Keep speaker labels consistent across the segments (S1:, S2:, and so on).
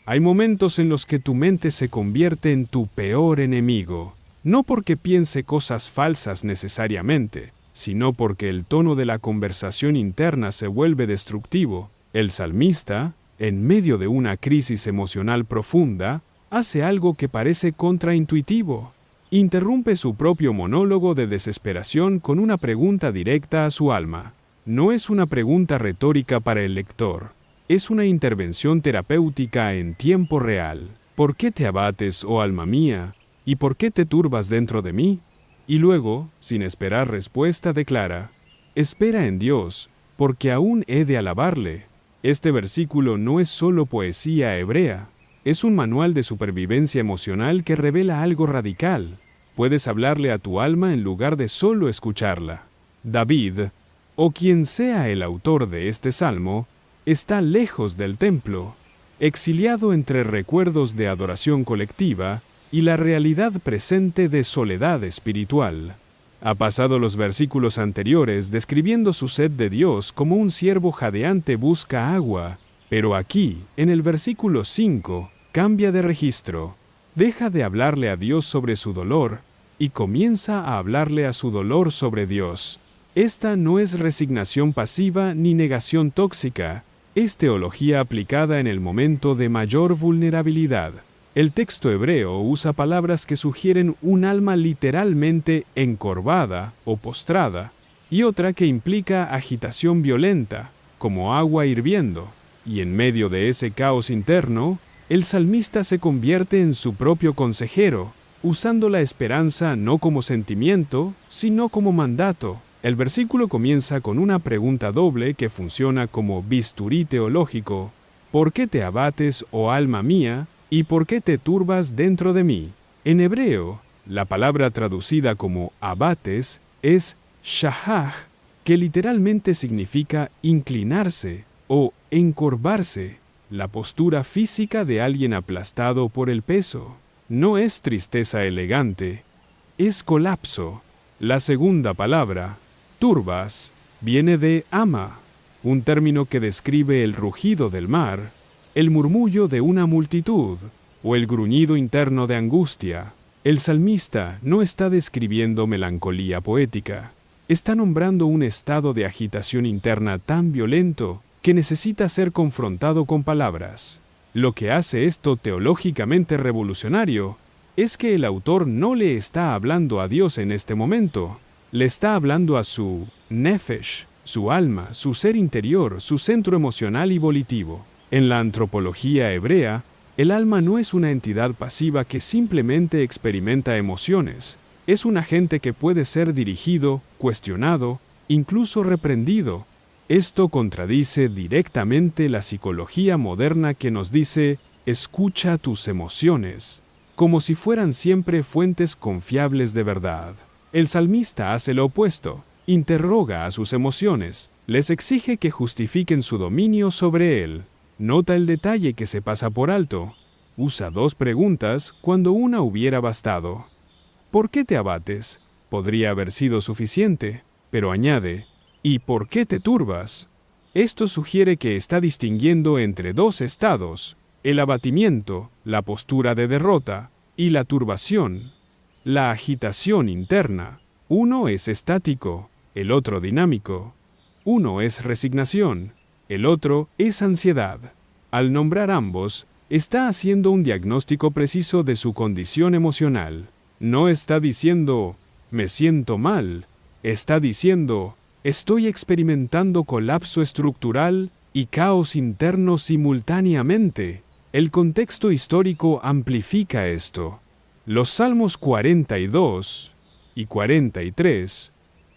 S1: Hay momentos en los que tu mente se convierte en tu peor enemigo, no porque piense cosas falsas necesariamente, sino porque el tono de la conversación interna se vuelve destructivo. El salmista, en medio de una crisis emocional profunda, hace algo que parece contraintuitivo. Interrumpe su propio monólogo de desesperación con una pregunta directa a su alma. No es una pregunta retórica para el lector, es una intervención terapéutica en tiempo real. ¿Por qué te abates, oh alma mía? ¿Y por qué te turbas dentro de mí? Y luego, sin esperar respuesta, declara: espera en Dios, porque aún he de alabarle. Este versículo no es solo poesía hebrea, es un manual de supervivencia emocional que revela algo radical. Puedes hablarle a tu alma en lugar de solo escucharla. David, o quien sea el autor de este salmo, está lejos del templo, exiliado entre recuerdos de adoración colectiva y la realidad presente de soledad espiritual. Ha pasado los versículos anteriores describiendo su sed de Dios como un ciervo jadeante busca agua, pero aquí, en el versículo 5, cambia de registro. Deja de hablarle a Dios sobre su dolor y comienza a hablarle a su dolor sobre Dios. Esta no es resignación pasiva ni negación tóxica, es teología aplicada en el momento de mayor vulnerabilidad. El texto hebreo usa palabras que sugieren un alma literalmente encorvada o postrada, y otra que implica agitación violenta, como agua hirviendo, y en medio de ese caos interno, el salmista se convierte en su propio consejero, usando la esperanza no como sentimiento, sino como mandato. El versículo comienza con una pregunta doble que funciona como bisturí teológico: ¿por qué te abates, oh alma mía? ¿Y por qué te turbas dentro de mí? En hebreo, la palabra traducida como abates es shahaj, que literalmente significa inclinarse o encorvarse, la postura física de alguien aplastado por el peso. No es tristeza elegante, es colapso. La segunda palabra, turbas, viene de ama, un término que describe el rugido del mar, el murmullo de una multitud o el gruñido interno de angustia. El salmista no está describiendo melancolía poética, está nombrando un estado de agitación interna tan violento que necesita ser confrontado con palabras. Lo que hace esto teológicamente revolucionario es que el autor no le está hablando a Dios en este momento, le está hablando a su nefesh, su alma, su ser interior, su centro emocional y volitivo. En la antropología hebrea, el alma no es una entidad pasiva que simplemente experimenta emociones. Es un agente que puede ser dirigido, cuestionado, incluso reprendido. Esto contradice directamente la psicología moderna que nos dice: escucha tus emociones, como si fueran siempre fuentes confiables de verdad. El salmista hace lo opuesto, interroga a sus emociones, les exige que justifiquen su dominio sobre él. Nota el detalle que se pasa por alto. Usa dos preguntas cuando una hubiera bastado. ¿Por qué te abates? Podría haber sido suficiente, pero añade: ¿y por qué te turbas? Esto sugiere que está distinguiendo entre dos estados: el abatimiento, la postura de derrota, y la turbación, la agitación interna. Uno es estático, el otro dinámico. Uno es resignación, el otro es ansiedad. Al nombrar ambos, está haciendo un diagnóstico preciso de su condición emocional. No está diciendo: me siento mal. Está diciendo: estoy experimentando colapso estructural y caos interno simultáneamente. El contexto histórico amplifica esto. Los Salmos 42 y 43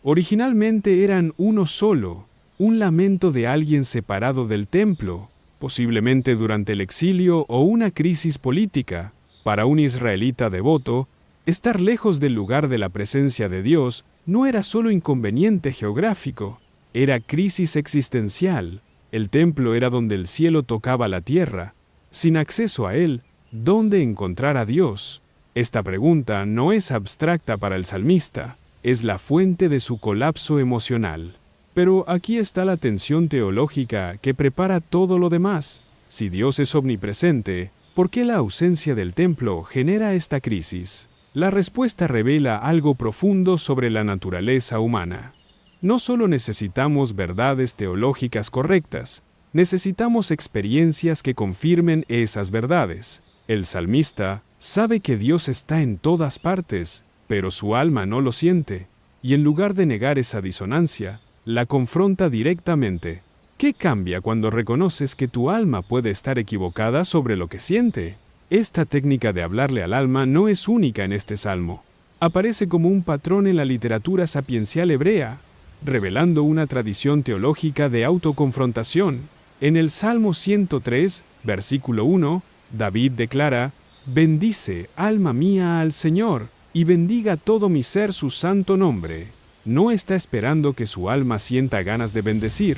S1: originalmente eran uno solo, un lamento de alguien separado del templo, posiblemente durante el exilio o una crisis política. Para un israelita devoto, estar lejos del lugar de la presencia de Dios no era solo inconveniente geográfico, era crisis existencial. El templo era donde el cielo tocaba la tierra. Sin acceso a él, ¿dónde encontrar a Dios? Esta pregunta no es abstracta para el salmista, es la fuente de su colapso emocional. Pero aquí está la tensión teológica que prepara todo lo demás. Si Dios es omnipresente, ¿Por qué la ausencia del templo genera esta crisis? La respuesta revela algo profundo sobre la naturaleza humana. No solo necesitamos verdades teológicas correctas, necesitamos experiencias que confirmen esas verdades. El salmista sabe que Dios está en todas partes, pero su alma no lo siente, y en lugar de negar esa disonancia, la confronta directamente. ¿Qué cambia cuando reconoces que tu alma puede estar equivocada sobre lo que siente? Esta técnica de hablarle al alma no es única en este salmo. Aparece como un patrón en la literatura sapiencial hebrea, revelando una tradición teológica de autoconfrontación. En el Salmo 103, versículo 1, David declara: «Bendice, alma mía, al Señor, y bendiga todo mi ser su santo nombre». No está esperando que su alma sienta ganas de bendecir.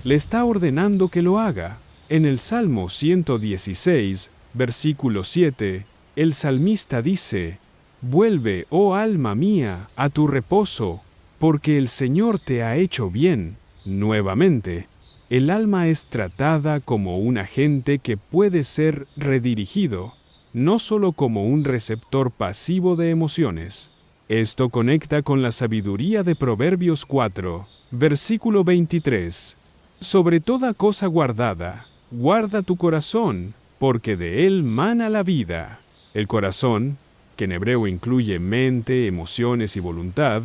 S1: Le está ordenando que lo haga. En el Salmo 116, versículo 7, el salmista dice: «Vuelve, oh alma mía, a tu reposo, porque el Señor te ha hecho bien». Nuevamente, el alma es tratada como un agente que puede ser redirigido, no solo como un receptor pasivo de emociones. Esto conecta con la sabiduría de Proverbios 4, versículo 23. Sobre toda cosa guardada, guarda tu corazón, porque de él mana la vida. El corazón, que en hebreo incluye mente, emociones y voluntad,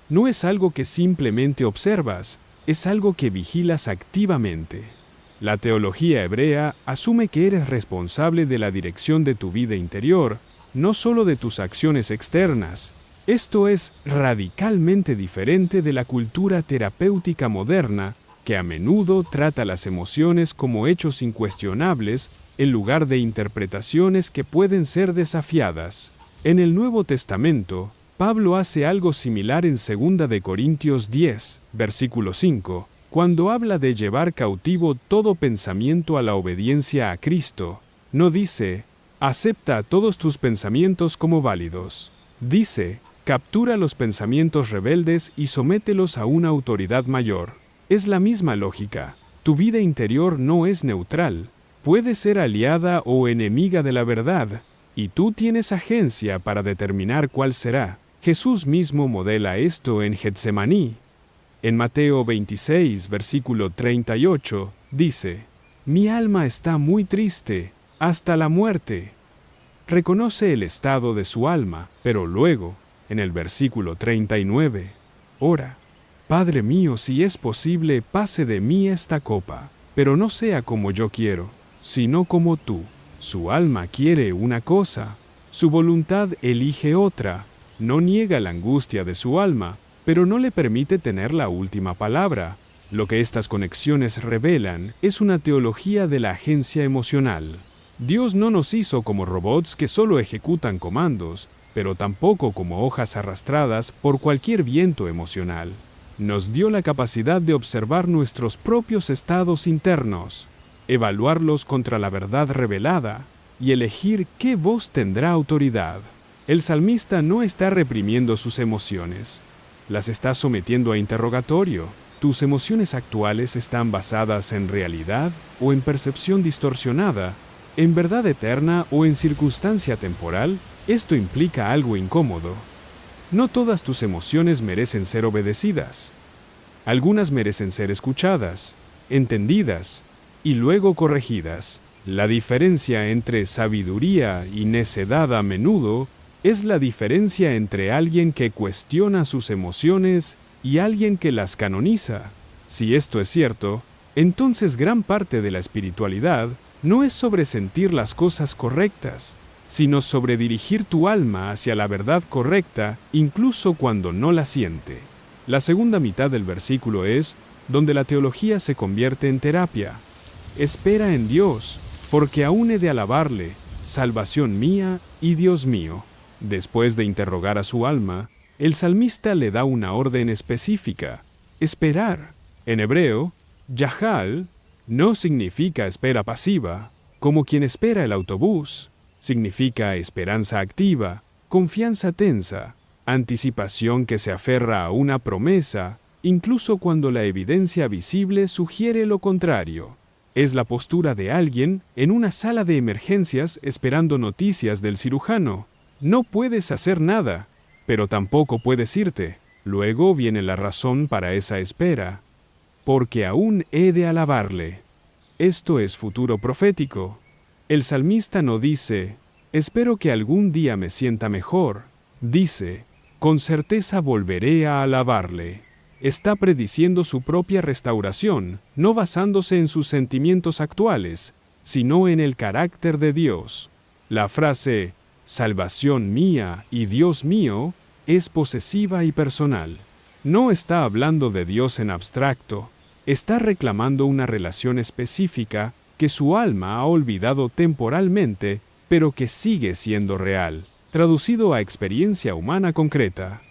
S1: no es algo que simplemente observas, es algo que vigilas activamente. La teología hebrea asume que eres responsable de la dirección de tu vida interior, no solo de tus acciones externas. Esto es radicalmente diferente de la cultura terapéutica moderna, que a menudo trata las emociones como hechos incuestionables en lugar de interpretaciones que pueden ser desafiadas. En el Nuevo Testamento, Pablo hace algo similar en 2 de Corintios 10, versículo 5, cuando habla de llevar cautivo todo pensamiento a la obediencia a Cristo. No dice: «Acepta todos tus pensamientos como válidos». Dice: «Captura los pensamientos rebeldes y somételos a una autoridad mayor». Es la misma lógica. Tu vida interior no es neutral. Puede ser aliada o enemiga de la verdad, y tú tienes agencia para determinar cuál será. Jesús mismo modela esto en Getsemaní. En Mateo 26, versículo 38, dice: «Mi alma está muy triste, hasta la muerte». Reconoce el estado de su alma, pero luego, en el versículo 39, ora: «Padre mío, si es posible, pase de mí esta copa, pero no sea como yo quiero, sino como tú». Su alma quiere una cosa, su voluntad elige otra. No niega la angustia de su alma, pero no le permite tener la última palabra. Lo que estas conexiones revelan es una teología de la agencia emocional. Dios no nos hizo como robots que solo ejecutan comandos, pero tampoco como hojas arrastradas por cualquier viento emocional. Nos dio la capacidad de observar nuestros propios estados internos, evaluarlos contra la verdad revelada y elegir qué voz tendrá autoridad. El salmista no está reprimiendo sus emociones, las está sometiendo a interrogatorio. ¿Tus emociones actuales están basadas en realidad o en percepción distorsionada, en verdad eterna o en circunstancia temporal? Esto implica algo incómodo. No todas tus emociones merecen ser obedecidas. Algunas merecen ser escuchadas, entendidas y luego corregidas. La diferencia entre sabiduría y necedad a menudo es la diferencia entre alguien que cuestiona sus emociones y alguien que las canoniza. Si esto es cierto, entonces gran parte de la espiritualidad no es sobre sentir las cosas correctas, sino sobre dirigir tu alma hacia la verdad correcta, incluso cuando no la siente. La segunda mitad del versículo es donde la teología se convierte en terapia. Espera en Dios, porque aún he de alabarle, salvación mía y Dios mío. Después de interrogar a su alma, el salmista le da una orden específica: esperar. En hebreo, yahal no significa espera pasiva, como quien espera el autobús. Significa esperanza activa, confianza tensa, anticipación que se aferra a una promesa, incluso cuando la evidencia visible sugiere lo contrario. Es la postura de alguien en una sala de emergencias esperando noticias del cirujano. No puedes hacer nada, pero tampoco puedes irte. Luego viene la razón para esa espera. Porque aún he de alabarle. Esto es futuro profético. El salmista no dice, espero que algún día me sienta mejor. Dice, con certeza volveré a alabarle. Está prediciendo su propia restauración, no basándose en sus sentimientos actuales, sino en el carácter de Dios. La frase, salvación mía y Dios mío, es posesiva y personal. No está hablando de Dios en abstracto, está reclamando una relación específica que su alma ha olvidado temporalmente, pero que sigue siendo real, traducido a experiencia humana concreta.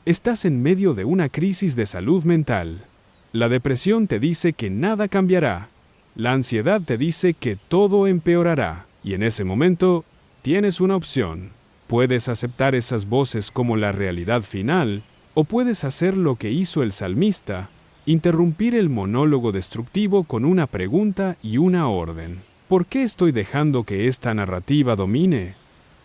S1: Estás en medio de una crisis de salud mental. La depresión te dice que nada cambiará. La ansiedad te dice que todo empeorará. Y en ese momento, tienes una opción. Puedes aceptar esas voces como la realidad final, o puedes hacer lo que hizo el salmista, interrumpir el monólogo destructivo con una pregunta y una orden. ¿Por qué estoy dejando que esta narrativa domine?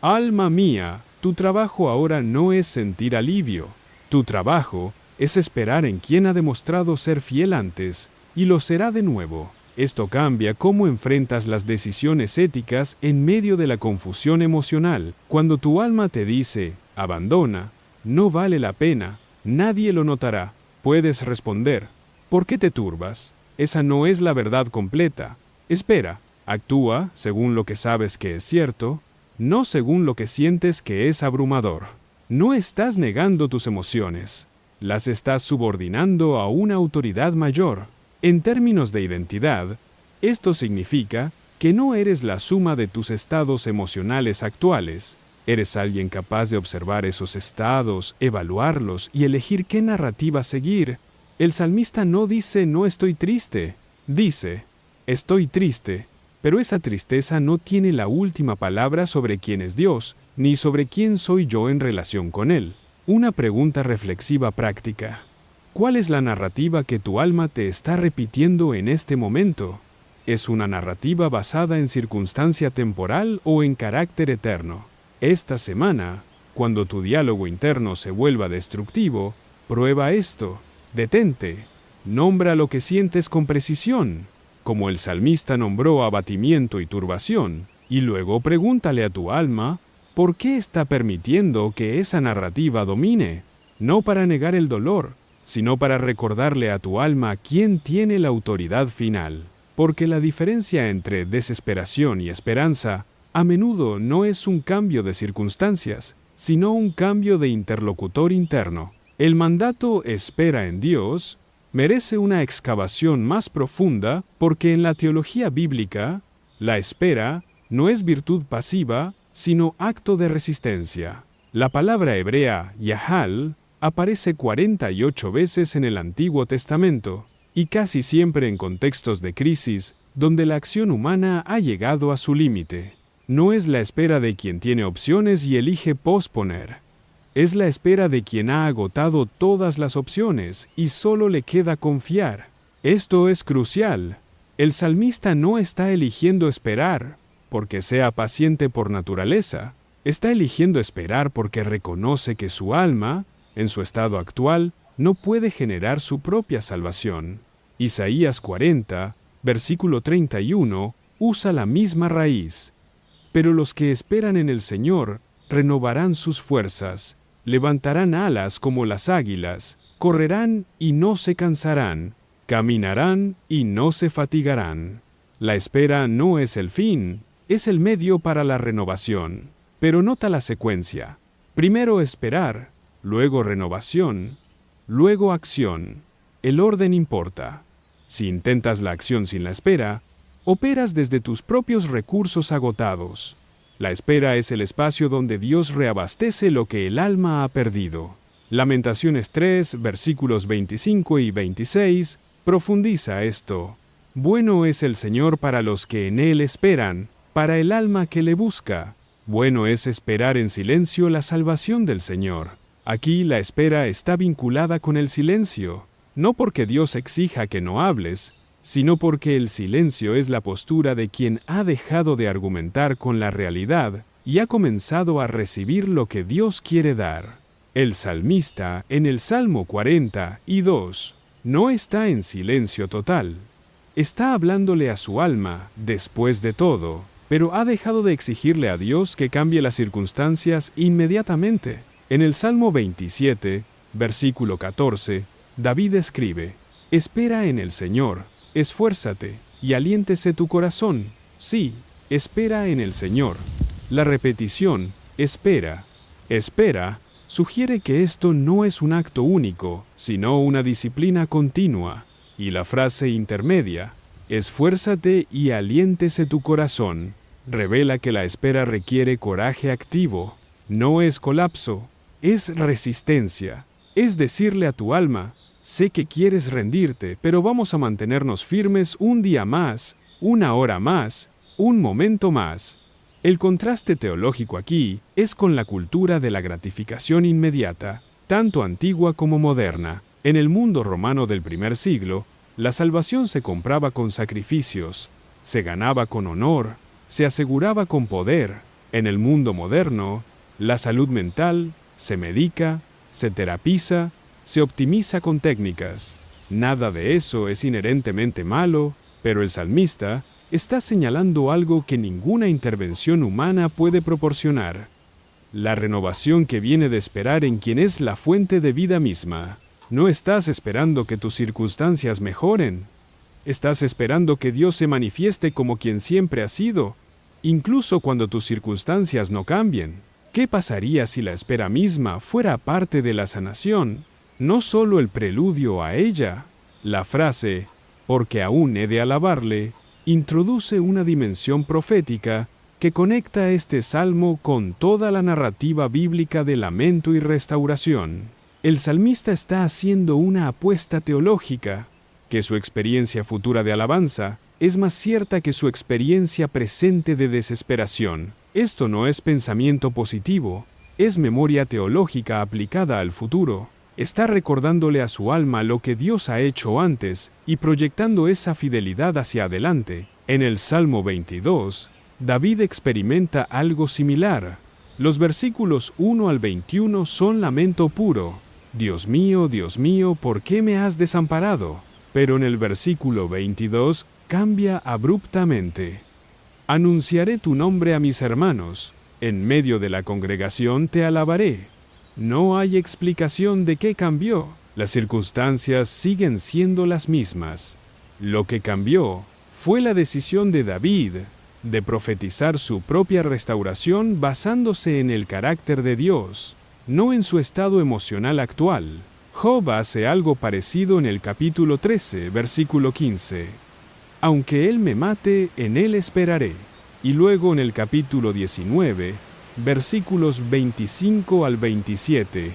S1: Alma mía, tu trabajo ahora no es sentir alivio. Tu trabajo es esperar en quien ha demostrado ser fiel antes y lo será de nuevo. Esto cambia cómo enfrentas las decisiones éticas en medio de la confusión emocional. Cuando tu alma te dice, abandona, no vale la pena, nadie lo notará, puedes responder, ¿por qué te turbas? Esa no es la verdad completa. Espera, actúa según lo que sabes que es cierto, no según lo que sientes que es abrumador. No estás negando tus emociones, las estás subordinando a una autoridad mayor. En términos de identidad, esto significa que no eres la suma de tus estados emocionales actuales. Eres alguien capaz de observar esos estados, evaluarlos y elegir qué narrativa seguir. El salmista no dice no estoy triste, dice estoy triste, pero esa tristeza no tiene la última palabra sobre quién es Dios, ni sobre quién soy yo en relación con Él. Una pregunta reflexiva práctica. ¿Cuál es la narrativa que tu alma te está repitiendo en este momento? ¿Es una narrativa basada en circunstancia temporal o en carácter eterno? Esta semana, cuando tu diálogo interno se vuelva destructivo, prueba esto. Detente. Nombra lo que sientes con precisión, como el salmista nombró abatimiento y turbación, y luego pregúntale a tu alma, ¿por qué está permitiendo que esa narrativa domine? No para negar el dolor, sino para recordarle a tu alma quién tiene la autoridad final. Porque la diferencia entre desesperación y esperanza a menudo no es un cambio de circunstancias, sino un cambio de interlocutor interno. El mandato espera en Dios merece una excavación más profunda porque en la teología bíblica, la espera no es virtud pasiva, sino acto de resistencia. La palabra hebrea yahal aparece 48 veces en el Antiguo Testamento, y casi siempre en contextos de crisis, donde la acción humana ha llegado a su límite. No es la espera de quien tiene opciones y elige posponer. Es la espera de quien ha agotado todas las opciones y solo le queda confiar. Esto es crucial. El salmista no está eligiendo esperar porque sea paciente por naturaleza. Está eligiendo esperar porque reconoce que su alma, en su estado actual, no puede generar su propia salvación. Isaías 40, versículo 31, usa la misma raíz. Pero los que esperan en el Señor renovarán sus fuerzas, levantarán alas como las águilas, correrán y no se cansarán, caminarán y no se fatigarán. La espera no es el fin, es el medio para la renovación. Pero nota la secuencia. Primero esperar, luego renovación, luego acción. El orden importa. Si intentas la acción sin la espera, operas desde tus propios recursos agotados. La espera es el espacio donde Dios reabastece lo que el alma ha perdido. Lamentaciones 3, versículos 25 y 26, profundiza esto. Bueno es el Señor para los que en Él esperan, para el alma que le busca. Bueno es esperar en silencio la salvación del Señor. Aquí la espera está vinculada con el silencio, no porque Dios exija que no hables, sino porque el silencio es la postura de quien ha dejado de argumentar con la realidad y ha comenzado a recibir lo que Dios quiere dar. El salmista, en el Salmo 42, no está en silencio total. Está hablándole a su alma, después de todo, pero ha dejado de exigirle a Dios que cambie las circunstancias inmediatamente. En el Salmo 27, versículo 14, David escribe: «Espera en el Señor, esfuérzate, y aliéntese tu corazón». Sí, espera en el Señor. La repetición, espera, sugiere que esto no es un acto único, sino una disciplina continua. Y la frase intermedia, esfuérzate y aliéntese tu corazón, revela que la espera requiere coraje activo. No es colapso, es resistencia. Es decirle a tu alma: sé que quieres rendirte, pero vamos a mantenernos firmes un día más, una hora más, un momento más. El contraste teológico aquí es con la cultura de la gratificación inmediata, tanto antigua como moderna. En el mundo romano del primer siglo, la salvación se compraba con sacrificios, se ganaba con honor, se aseguraba con poder. En el mundo moderno, la salud mental se medica, se terapiza, se optimiza con técnicas. Nada de eso es inherentemente malo, pero el salmista está señalando algo que ninguna intervención humana puede proporcionar: la renovación que viene de esperar en quien es la fuente de vida misma. No estás esperando que tus circunstancias mejoren. Estás esperando que Dios se manifieste como quien siempre ha sido, incluso cuando tus circunstancias no cambien. ¿Qué pasaría si la espera misma fuera parte de la sanación, no solo el preludio a ella? La frase, «porque aún he de alabarle», introduce una dimensión profética que conecta este salmo con toda la narrativa bíblica de lamento y restauración. El salmista está haciendo una apuesta teológica, que su experiencia futura de alabanza es más cierta que su experiencia presente de desesperación. Esto no es pensamiento positivo, es memoria teológica aplicada al futuro. Está recordándole a su alma lo que Dios ha hecho antes y proyectando esa fidelidad hacia adelante. En el Salmo 22, David experimenta algo similar. Los versículos 1 al 21 son lamento puro. Dios mío, ¿por qué me has desamparado? Pero en el versículo 22 cambia abruptamente. Anunciaré tu nombre a mis hermanos. En medio de la congregación te alabaré. No hay explicación de qué cambió. Las circunstancias siguen siendo las mismas. Lo que cambió fue la decisión de David de profetizar su propia restauración basándose en el carácter de Dios, no en su estado emocional actual. Job hace algo parecido en el capítulo 13, versículo 15. Aunque él me mate, en él esperaré. Y luego en el capítulo 19, versículos 25 al 27,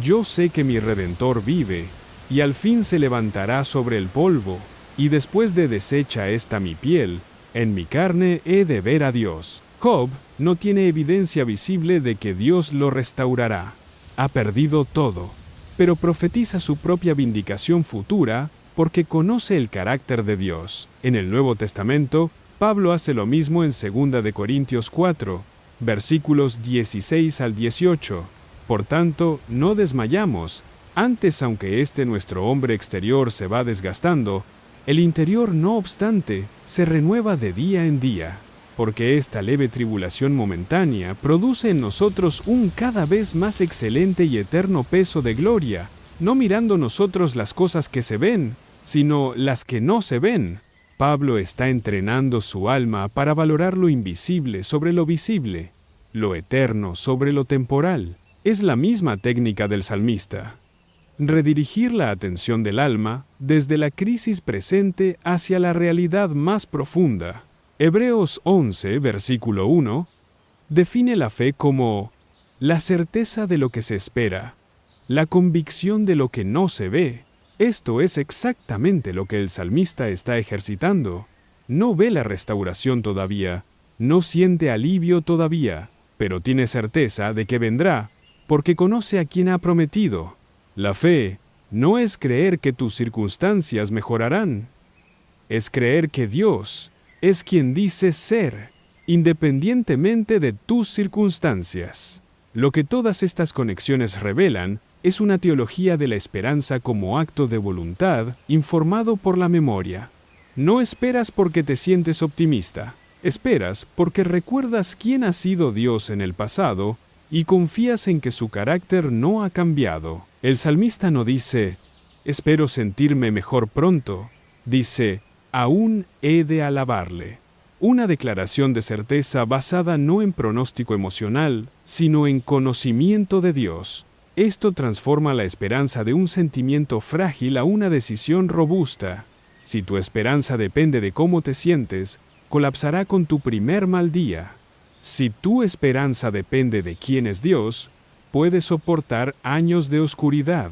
S1: yo sé que mi Redentor vive, y al fin se levantará sobre el polvo, y después de deshecha esta mi piel, en mi carne he de ver a Dios. Job no tiene evidencia visible de que Dios lo restaurará. Ha perdido todo, pero profetiza su propia vindicación futura porque conoce el carácter de Dios. En el Nuevo Testamento, Pablo hace lo mismo en 2 de Corintios 4, versículos 16 al 18. Por tanto, no desmayamos. Antes, aunque nuestro hombre exterior se va desgastando, el interior, no obstante, se renueva de día en día, porque esta leve tribulación momentánea produce en nosotros un cada vez más excelente y eterno peso de gloria, no mirando nosotros las cosas que se ven, sino las que no se ven. Pablo está entrenando su alma para valorar lo invisible sobre lo visible, lo eterno sobre lo temporal. Es la misma técnica del salmista. Redirigir la atención del alma desde la crisis presente hacia la realidad más profunda. Hebreos 11, versículo 1, define la fe como la certeza de lo que se espera, la convicción de lo que no se ve. Esto es exactamente lo que el salmista está ejercitando. No ve la restauración todavía, no siente alivio todavía, pero tiene certeza de que vendrá, porque conoce a quien ha prometido. La fe no es creer que tus circunstancias mejorarán. Es creer que Dios es quien dice ser, independientemente de tus circunstancias. Lo que todas estas conexiones revelan es una teología de la esperanza como acto de voluntad informado por la memoria. No esperas porque te sientes optimista, esperas porque recuerdas quién ha sido Dios en el pasado y confías en que su carácter no ha cambiado. El salmista no dice, espero sentirme mejor pronto, dice, aún he de alabarle. Una declaración de certeza basada no en pronóstico emocional, sino en conocimiento de Dios. Esto transforma la esperanza de un sentimiento frágil a una decisión robusta. Si tu esperanza depende de cómo te sientes, colapsará con tu primer mal día. Si tu esperanza depende de quién es Dios, puedes soportar años de oscuridad.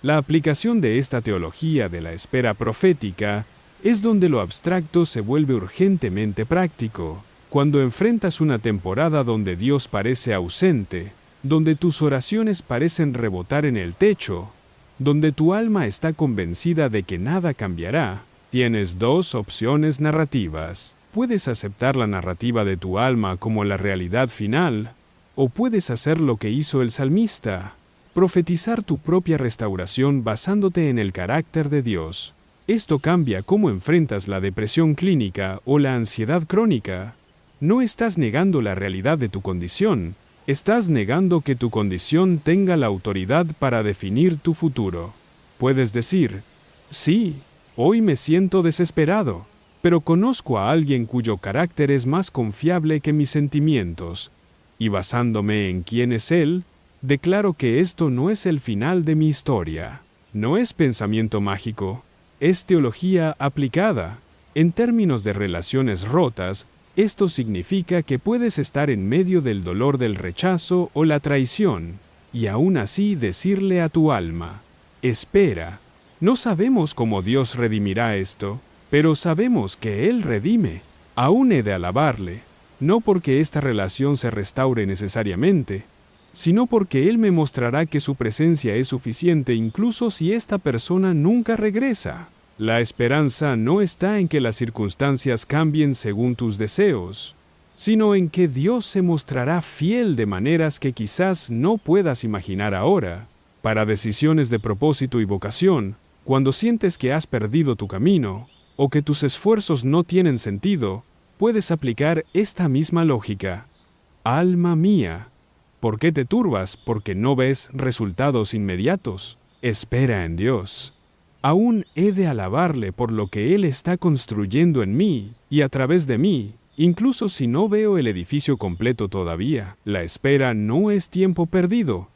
S1: La aplicación de esta teología de la espera profética es donde lo abstracto se vuelve urgentemente práctico. Cuando enfrentas una temporada donde Dios parece ausente, donde tus oraciones parecen rebotar en el techo, donde tu alma está convencida de que nada cambiará, tienes dos opciones narrativas. Puedes aceptar la narrativa de tu alma como la realidad final, o puedes hacer lo que hizo el salmista, profetizar tu propia restauración basándote en el carácter de Dios. Esto cambia cómo enfrentas la depresión clínica o la ansiedad crónica. No estás negando la realidad de tu condición, estás negando que tu condición tenga la autoridad para definir tu futuro. Puedes decir, sí, hoy me siento desesperado, pero conozco a alguien cuyo carácter es más confiable que mis sentimientos, y basándome en quién es él, declaro que esto no es el final de mi historia. No es pensamiento mágico. Es teología aplicada. En términos de relaciones rotas, esto significa que puedes estar en medio del dolor del rechazo o la traición, y aún así decirle a tu alma, espera. No sabemos cómo Dios redimirá esto, pero sabemos que Él redime. Aún he de alabarle, no porque esta relación se restaure necesariamente, sino porque Él me mostrará que su presencia es suficiente incluso si esta persona nunca regresa. La esperanza no está en que las circunstancias cambien según tus deseos, sino en que Dios se mostrará fiel de maneras que quizás no puedas imaginar ahora. Para decisiones de propósito y vocación, cuando sientes que has perdido tu camino, o que tus esfuerzos no tienen sentido, puedes aplicar esta misma lógica. Alma mía, ¿por qué te turbas porque no ves resultados inmediatos? Espera en Dios. Aún he de alabarle por lo que Él está construyendo en mí y a través de mí, incluso si no veo el edificio completo todavía. La espera no es tiempo perdido.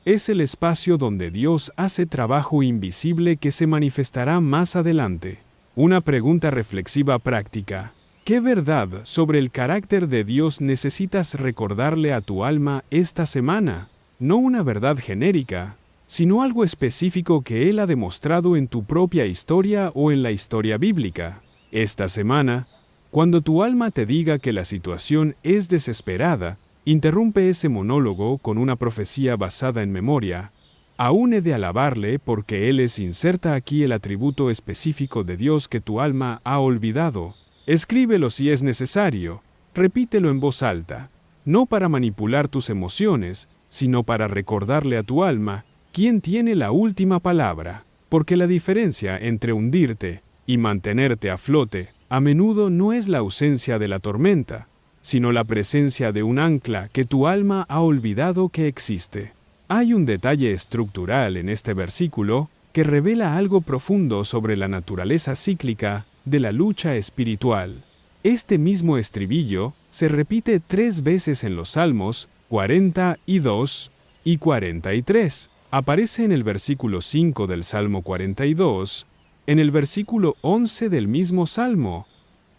S1: Es el espacio donde Dios hace trabajo invisible que se manifestará más adelante. Una pregunta reflexiva práctica. ¿Qué verdad sobre el carácter de Dios necesitas recordarle a tu alma esta semana? No una verdad genérica, sino algo específico que Él ha demostrado en tu propia historia o en la historia bíblica. Esta semana, cuando tu alma te diga que la situación es desesperada, interrumpe ese monólogo con una profecía basada en memoria. Aún he de alabarle porque Él es inserta aquí el atributo específico de Dios que tu alma ha olvidado. Escríbelo si es necesario, repítelo en voz alta, no para manipular tus emociones, sino para recordarle a tu alma quién tiene la última palabra, porque la diferencia entre hundirte y mantenerte a flote a menudo no es la ausencia de la tormenta, sino la presencia de un ancla que tu alma ha olvidado que existe. Hay un detalle estructural en este versículo que revela algo profundo sobre la naturaleza cíclica de la lucha espiritual. Este mismo estribillo se repite 3 veces en los Salmos 42 y 43. Aparece en el versículo 5 del Salmo 42, en el versículo 11 del mismo Salmo,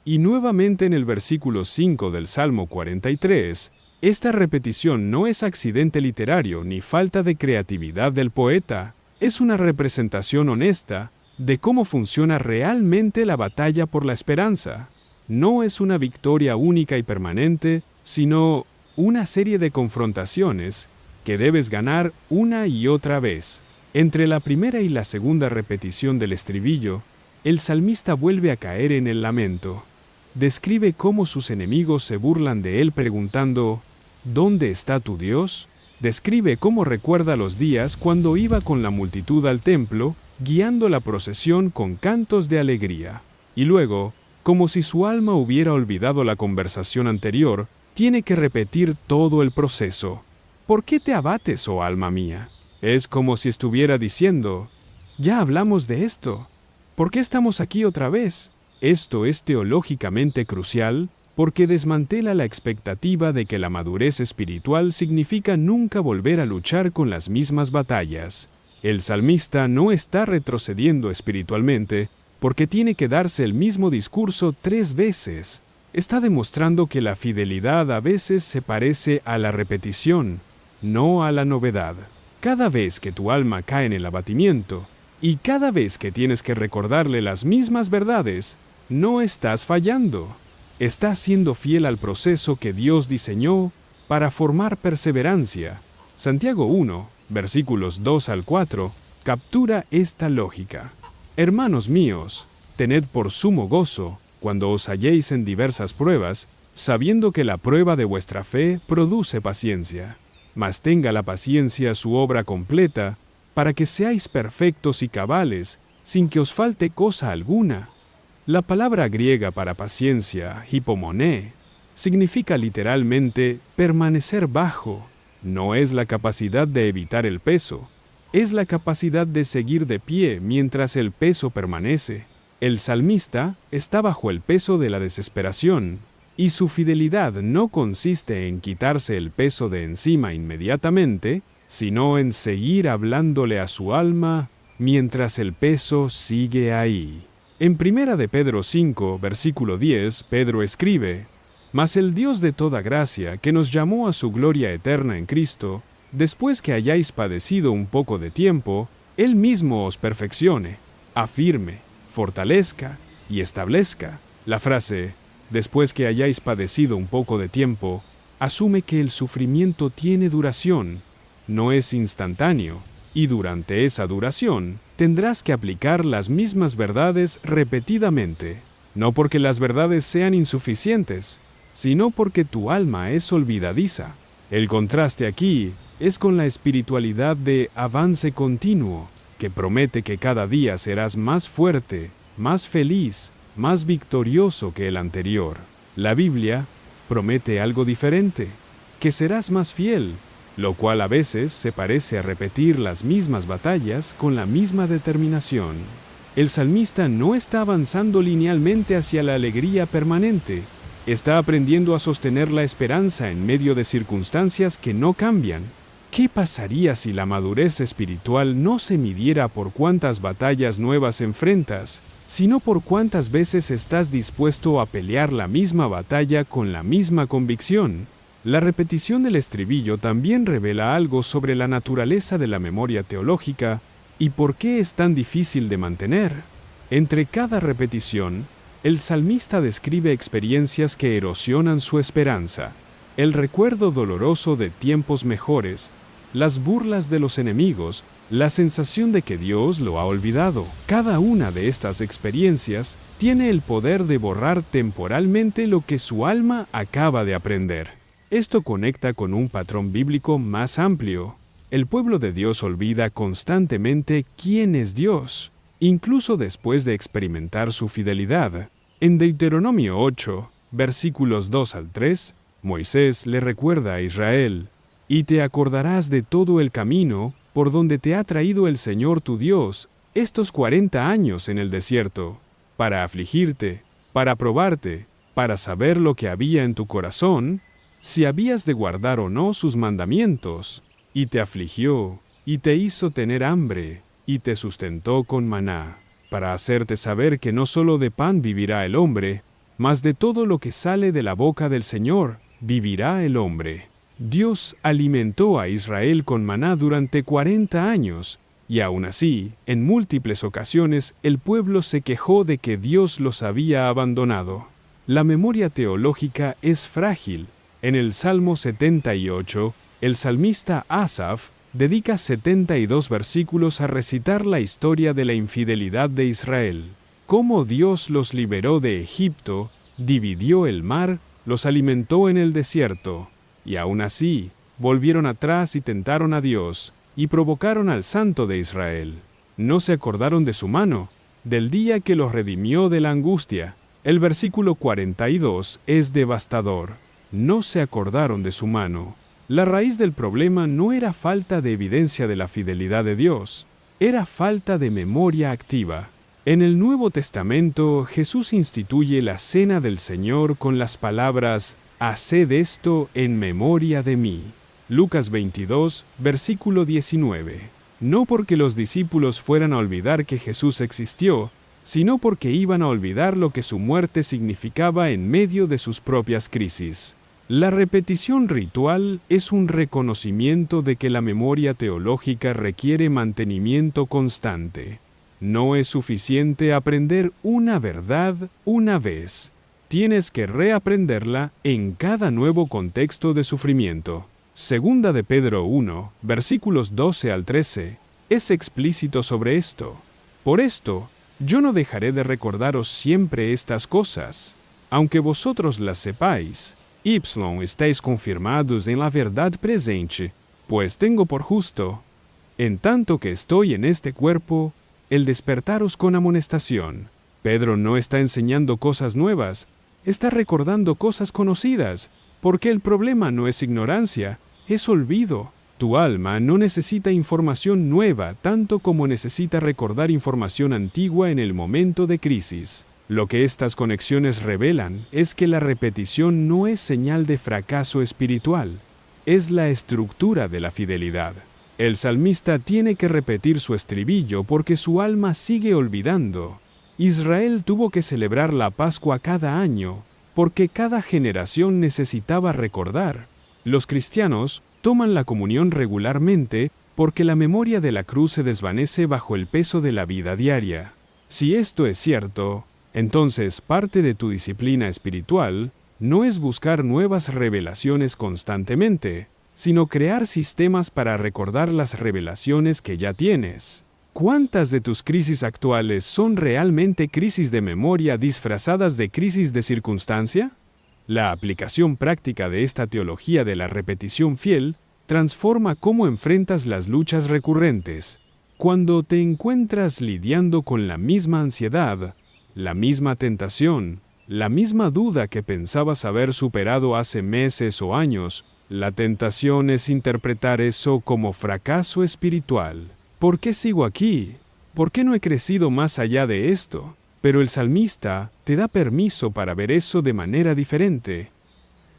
S1: y nuevamente en el versículo 5 del Salmo 43. Esta repetición no es accidente literario ni falta de creatividad del poeta, es una representación honesta de cómo funciona realmente la batalla por la esperanza. No es una victoria única y permanente, sino una serie de confrontaciones que debes ganar una y otra vez. Entre la primera y la segunda repetición del estribillo, el salmista vuelve a caer en el lamento. Describe cómo sus enemigos se burlan de él preguntando, ¿dónde está tu Dios? Describe cómo recuerda los días cuando iba con la multitud al templo, guiando la procesión con cantos de alegría. Y luego, como si su alma hubiera olvidado la conversación anterior, tiene que repetir todo el proceso. ¿Por qué te abates, oh alma mía? Es como si estuviera diciendo, ya hablamos de esto. ¿Por qué estamos aquí otra vez? Esto es teológicamente crucial porque desmantela la expectativa de que la madurez espiritual significa nunca volver a luchar con las mismas batallas. El salmista no está retrocediendo espiritualmente porque tiene que darse el mismo discurso 3 veces. Está demostrando que la fidelidad a veces se parece a la repetición, no a la novedad. Cada vez que tu alma cae en el abatimiento, y cada vez que tienes que recordarle las mismas verdades, no estás fallando. Estás siendo fiel al proceso que Dios diseñó para formar perseverancia. Santiago 1, versículos 2 al 4, captura esta lógica. Hermanos míos, tened por sumo gozo cuando os halléis en diversas pruebas, sabiendo que la prueba de vuestra fe produce paciencia. Mas tenga la paciencia su obra completa, para que seáis perfectos y cabales, sin que os falte cosa alguna. La palabra griega para paciencia, hipomoné, significa literalmente permanecer bajo. No es la capacidad de evitar el peso, es la capacidad de seguir de pie mientras el peso permanece. El salmista está bajo el peso de la desesperación, y su fidelidad no consiste en quitarse el peso de encima inmediatamente, sino en seguir hablándole a su alma mientras el peso sigue ahí. En 1 de Pedro 5, versículo 10, Pedro escribe, «Mas el Dios de toda gracia, que nos llamó a su gloria eterna en Cristo, después que hayáis padecido un poco de tiempo, Él mismo os perfeccione, afirme, fortalezca y establezca». La frase, «después que hayáis padecido un poco de tiempo», asume que el sufrimiento tiene duración, no es instantáneo, y durante esa duración tendrás que aplicar las mismas verdades repetidamente, no porque las verdades sean insuficientes, sino porque tu alma es olvidadiza. El contraste aquí es con la espiritualidad de avance continuo, que promete que cada día serás más fuerte, más feliz, más victorioso que el anterior. La Biblia promete algo diferente, que serás más fiel, lo cual a veces se parece a repetir las mismas batallas con la misma determinación. El salmista no está avanzando linealmente hacia la alegría permanente, está aprendiendo a sostener la esperanza en medio de circunstancias que no cambian. ¿Qué pasaría si la madurez espiritual no se midiera por cuántas batallas nuevas enfrentas, sino por cuántas veces estás dispuesto a pelear la misma batalla con la misma convicción? La repetición del estribillo también revela algo sobre la naturaleza de la memoria teológica y por qué es tan difícil de mantener. Entre cada repetición, el salmista describe experiencias que erosionan su esperanza, el recuerdo doloroso de tiempos mejores, las burlas de los enemigos, la sensación de que Dios lo ha olvidado. Cada una de estas experiencias tiene el poder de borrar temporalmente lo que su alma acaba de aprender. Esto conecta con un patrón bíblico más amplio. El pueblo de Dios olvida constantemente quién es Dios, incluso después de experimentar su fidelidad. En Deuteronomio 8, versículos 2 al 3, Moisés le recuerda a Israel, «Y te acordarás de todo el camino por donde te ha traído el Señor tu Dios estos 40 años en el desierto, para afligirte, para probarte, para saber lo que había en tu corazón, si habías de guardar o no sus mandamientos, y te afligió, y te hizo tener hambre, y te sustentó con maná, para hacerte saber que no solo de pan vivirá el hombre, mas de todo lo que sale de la boca del Señor vivirá el hombre». Dios alimentó a Israel con maná durante 40 años, y aún así, en múltiples ocasiones, el pueblo se quejó de que Dios los había abandonado. La memoria teológica es frágil. En el Salmo 78, el salmista Asaf dedica 72 versículos a recitar la historia de la infidelidad de Israel. cómo Dios los liberó de Egipto, dividió el mar, los alimentó en el desierto, y aún así, volvieron atrás y tentaron a Dios, y provocaron al Santo de Israel. No se acordaron de su mano, del día que los redimió de la angustia. El versículo 42 es devastador. No se acordaron de su mano. La raíz del problema no era falta de evidencia de la fidelidad de Dios, era falta de memoria activa. En el Nuevo Testamento, Jesús instituye la Cena del Señor con las palabras: «Haced esto en memoria de mí». Lucas 22, versículo 19. No porque los discípulos fueran a olvidar que Jesús existió, sino porque iban a olvidar lo que su muerte significaba en medio de sus propias crisis. La repetición ritual es un reconocimiento de que la memoria teológica requiere mantenimiento constante. No es suficiente aprender una verdad una vez. Tienes que reaprenderla en cada nuevo contexto de sufrimiento. Segunda de Pedro 1, versículos 12 al 13, es explícito sobre esto. Por esto, yo no dejaré de recordaros siempre estas cosas, aunque vosotros las sepáis. Estáis confirmados en la verdad presente, pues tengo por justo, en tanto que estoy en este cuerpo, el despertaros con amonestación. Pedro no está enseñando cosas nuevas, está recordando cosas conocidas, porque el problema no es ignorancia, es olvido. Tu alma no necesita información nueva tanto como necesita recordar información antigua en el momento de crisis. Lo que estas conexiones revelan es que la repetición no es señal de fracaso espiritual, es la estructura de la fidelidad. El salmista tiene que repetir su estribillo porque su alma sigue olvidando. Israel tuvo que celebrar la Pascua cada año porque cada generación necesitaba recordar. Los cristianos toman la comunión regularmente porque la memoria de la cruz se desvanece bajo el peso de la vida diaria. Si esto es cierto, entonces parte de tu disciplina espiritual no es buscar nuevas revelaciones constantemente, sino crear sistemas para recordar las revelaciones que ya tienes. ¿Cuántas de tus crisis actuales son realmente crisis de memoria disfrazadas de crisis de circunstancia? La aplicación práctica de esta teología de la repetición fiel transforma cómo enfrentas las luchas recurrentes. Cuando te encuentras lidiando con la misma ansiedad, la misma tentación, la misma duda que pensabas haber superado hace meses o años, la tentación es interpretar eso como fracaso espiritual. ¿Por qué sigo aquí? ¿Por qué no he crecido más allá de esto? Pero el salmista te da permiso para ver eso de manera diferente.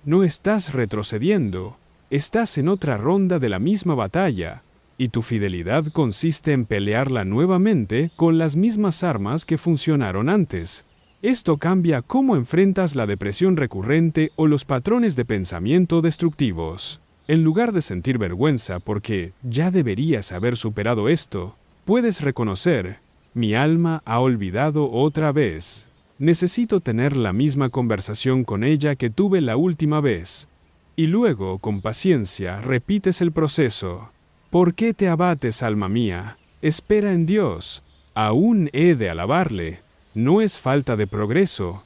S1: No estás retrocediendo, estás en otra ronda de la misma batalla, y tu fidelidad consiste en pelearla nuevamente con las mismas armas que funcionaron antes. Esto cambia cómo enfrentas la depresión recurrente o los patrones de pensamiento destructivos. En lugar de sentir vergüenza porque ya deberías haber superado esto, puedes reconocer: mi alma ha olvidado otra vez. Necesito tener la misma conversación con ella que tuve la última vez. Y luego, con paciencia, repites el proceso. ¿Por qué te abates, alma mía? Espera en Dios. Aún he de alabarle. No es falta de progreso.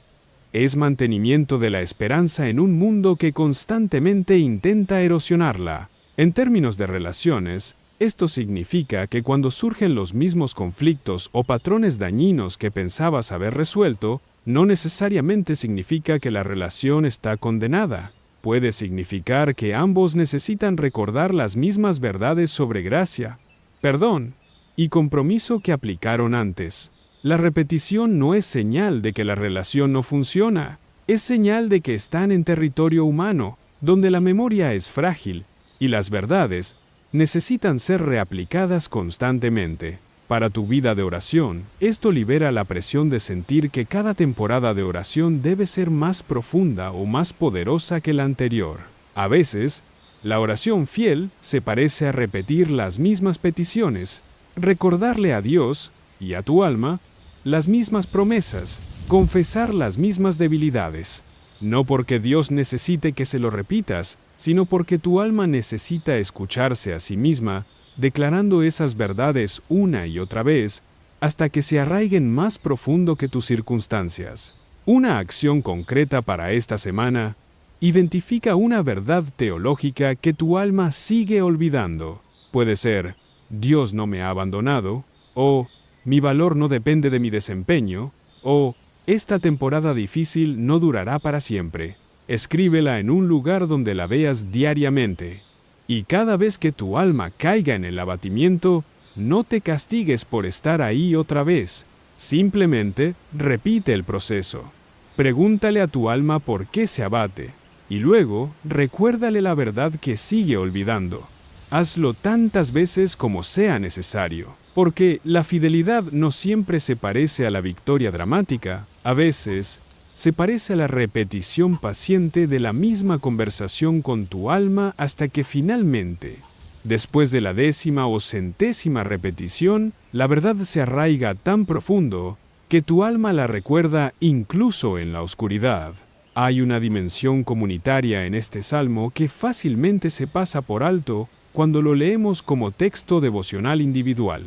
S1: Es mantenimiento de la esperanza en un mundo que constantemente intenta erosionarla. En términos de relaciones, esto significa que cuando surgen los mismos conflictos o patrones dañinos que pensabas haber resuelto, no necesariamente significa que la relación está condenada. Puede significar que ambos necesitan recordar las mismas verdades sobre gracia, perdón y compromiso que aplicaron antes. La repetición no es señal de que la relación no funciona, es señal de que están en territorio humano, donde la memoria es frágil y las verdades necesitan ser reaplicadas constantemente. Para tu vida de oración, esto libera la presión de sentir que cada temporada de oración debe ser más profunda o más poderosa que la anterior. A veces, la oración fiel se parece a repetir las mismas peticiones, recordarle a Dios y a tu alma las mismas promesas, confesar las mismas debilidades. No porque Dios necesite que se lo repitas, sino porque tu alma necesita escucharse a sí misma, declarando esas verdades una y otra vez, hasta que se arraiguen más profundo que tus circunstancias. Una acción concreta para esta semana: identifica una verdad teológica que tu alma sigue olvidando. Puede ser: Dios no me ha abandonado, o mi valor no depende de mi desempeño, o esta temporada difícil no durará para siempre. Escríbela en un lugar donde la veas diariamente. Y cada vez que tu alma caiga en el abatimiento, no te castigues por estar ahí otra vez. Simplemente repite el proceso. Pregúntale a tu alma por qué se abate, y luego recuérdale la verdad que sigue olvidando. Hazlo tantas veces como sea necesario, porque la fidelidad no siempre se parece a la victoria dramática. A veces se parece a la repetición paciente de la misma conversación con tu alma hasta que finalmente, después de la 10ª o 100ª repetición, la verdad se arraiga tan profundo que tu alma la recuerda incluso en la oscuridad. Hay una dimensión comunitaria en este salmo que fácilmente se pasa por alto cuando lo leemos como texto devocional individual.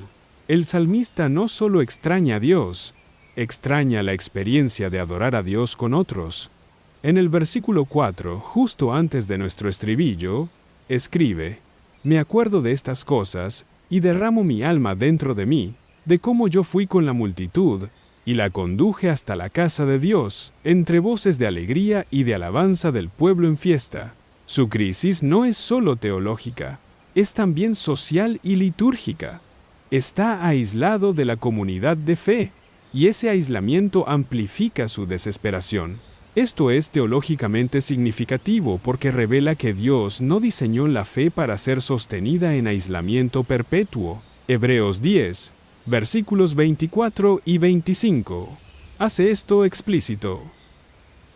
S1: El salmista no solo extraña a Dios, extraña la experiencia de adorar a Dios con otros. En el versículo 4, justo antes de nuestro estribillo, escribe: «Me acuerdo de estas cosas y derramo mi alma dentro de mí, de cómo yo fui con la multitud y la conduje hasta la casa de Dios, entre voces de alegría y de alabanza del pueblo en fiesta». Su crisis no es solo teológica, es también social y litúrgica. Está aislado de la comunidad de fe, y ese aislamiento amplifica su desesperación. Esto es teológicamente significativo porque revela que Dios no diseñó la fe para ser sostenida en aislamiento perpetuo. Hebreos 10, versículos 24 y 25, hace esto explícito.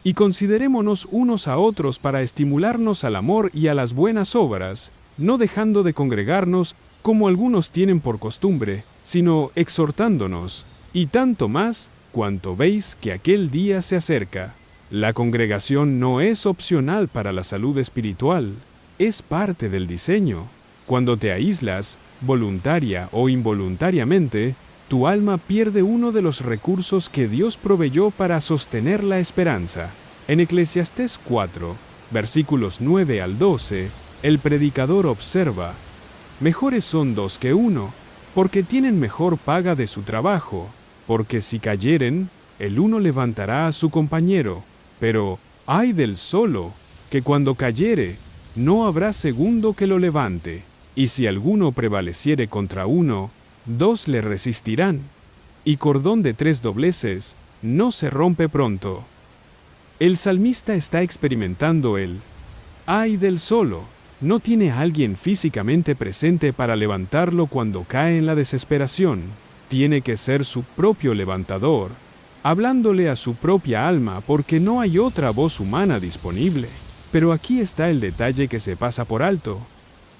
S1: Y considerémonos unos a otros para estimularnos al amor y a las buenas obras, no dejando de congregarnos, como algunos tienen por costumbre, sino exhortándonos, y tanto más, cuanto veis que aquel día se acerca. La congregación no es opcional para la salud espiritual, es parte del diseño. Cuando te aíslas, voluntaria o involuntariamente, tu alma pierde uno de los recursos que Dios proveyó para sostener la esperanza. En Eclesiastés 4, versículos 9 al 12, el predicador observa: «Mejores son 2 que 1, porque tienen mejor paga de su trabajo, porque si cayeren, el uno levantará a su compañero, pero ay del solo, que cuando cayere, no habrá segundo que lo levante, y si alguno prevaleciere contra uno, 2 le resistirán, y cordón de 3 dobleces no se rompe pronto». El salmista está experimentando el ay del solo. No tiene a alguien físicamente presente para levantarlo cuando cae en la desesperación. Tiene que ser su propio levantador, hablándole a su propia alma porque no hay otra voz humana disponible. Pero aquí está el detalle que se pasa por alto.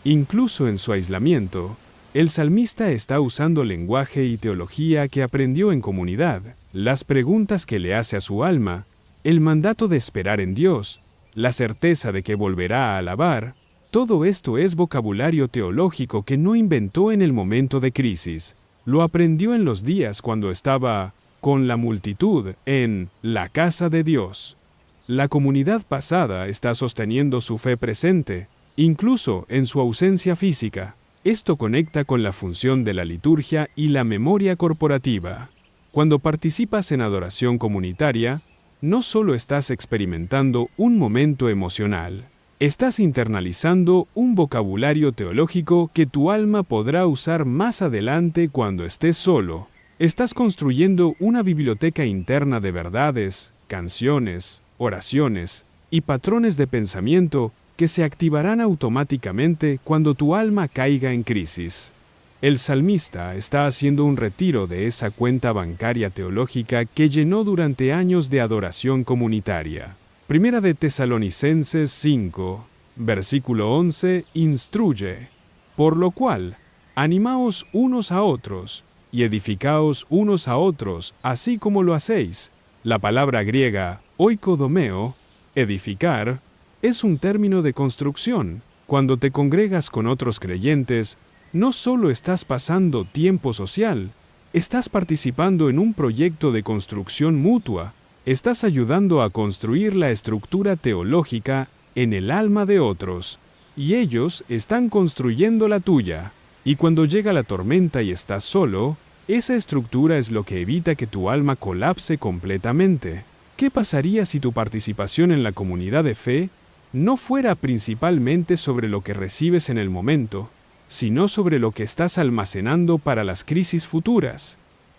S1: Incluso en su aislamiento, el salmista está usando lenguaje y teología que aprendió en comunidad. Las preguntas que le hace a su alma, el mandato de esperar en Dios, la certeza de que volverá a alabar, todo esto es vocabulario teológico que no inventó en el momento de crisis. Lo aprendió en los días cuando estaba con la multitud en la casa de Dios. La comunidad pasada está sosteniendo su fe presente, incluso en su ausencia física. Esto conecta con la función de la liturgia y la memoria corporativa. Cuando participas en adoración comunitaria, no solo estás experimentando un momento emocional, estás internalizando un vocabulario teológico que tu alma podrá usar más adelante cuando estés solo. Estás construyendo una biblioteca interna de verdades, canciones, oraciones y patrones de pensamiento que se activarán automáticamente cuando tu alma caiga en crisis. El salmista está haciendo un retiro de esa cuenta bancaria teológica que llenó durante años de adoración comunitaria. Primera de Tesalonicenses 5, versículo 11, instruye: «Por lo cual, animaos unos a otros, y edificaos unos a otros, así como lo hacéis». La palabra griega oikodomeo, edificar, es un término de construcción. Cuando te congregas con otros creyentes, no solo estás pasando tiempo social, Estás participando en un proyecto de construcción mutua. Estás ayudando a construir la estructura teológica en el alma de otros, y ellos están construyendo la tuya. Y cuando llega la tormenta y estás solo, esa estructura es lo que evita que tu alma colapse completamente. ¿Qué pasaría si tu participación en la comunidad de fe no fuera principalmente sobre lo que recibes en el momento, sino sobre lo que estás almacenando para las crisis futuras?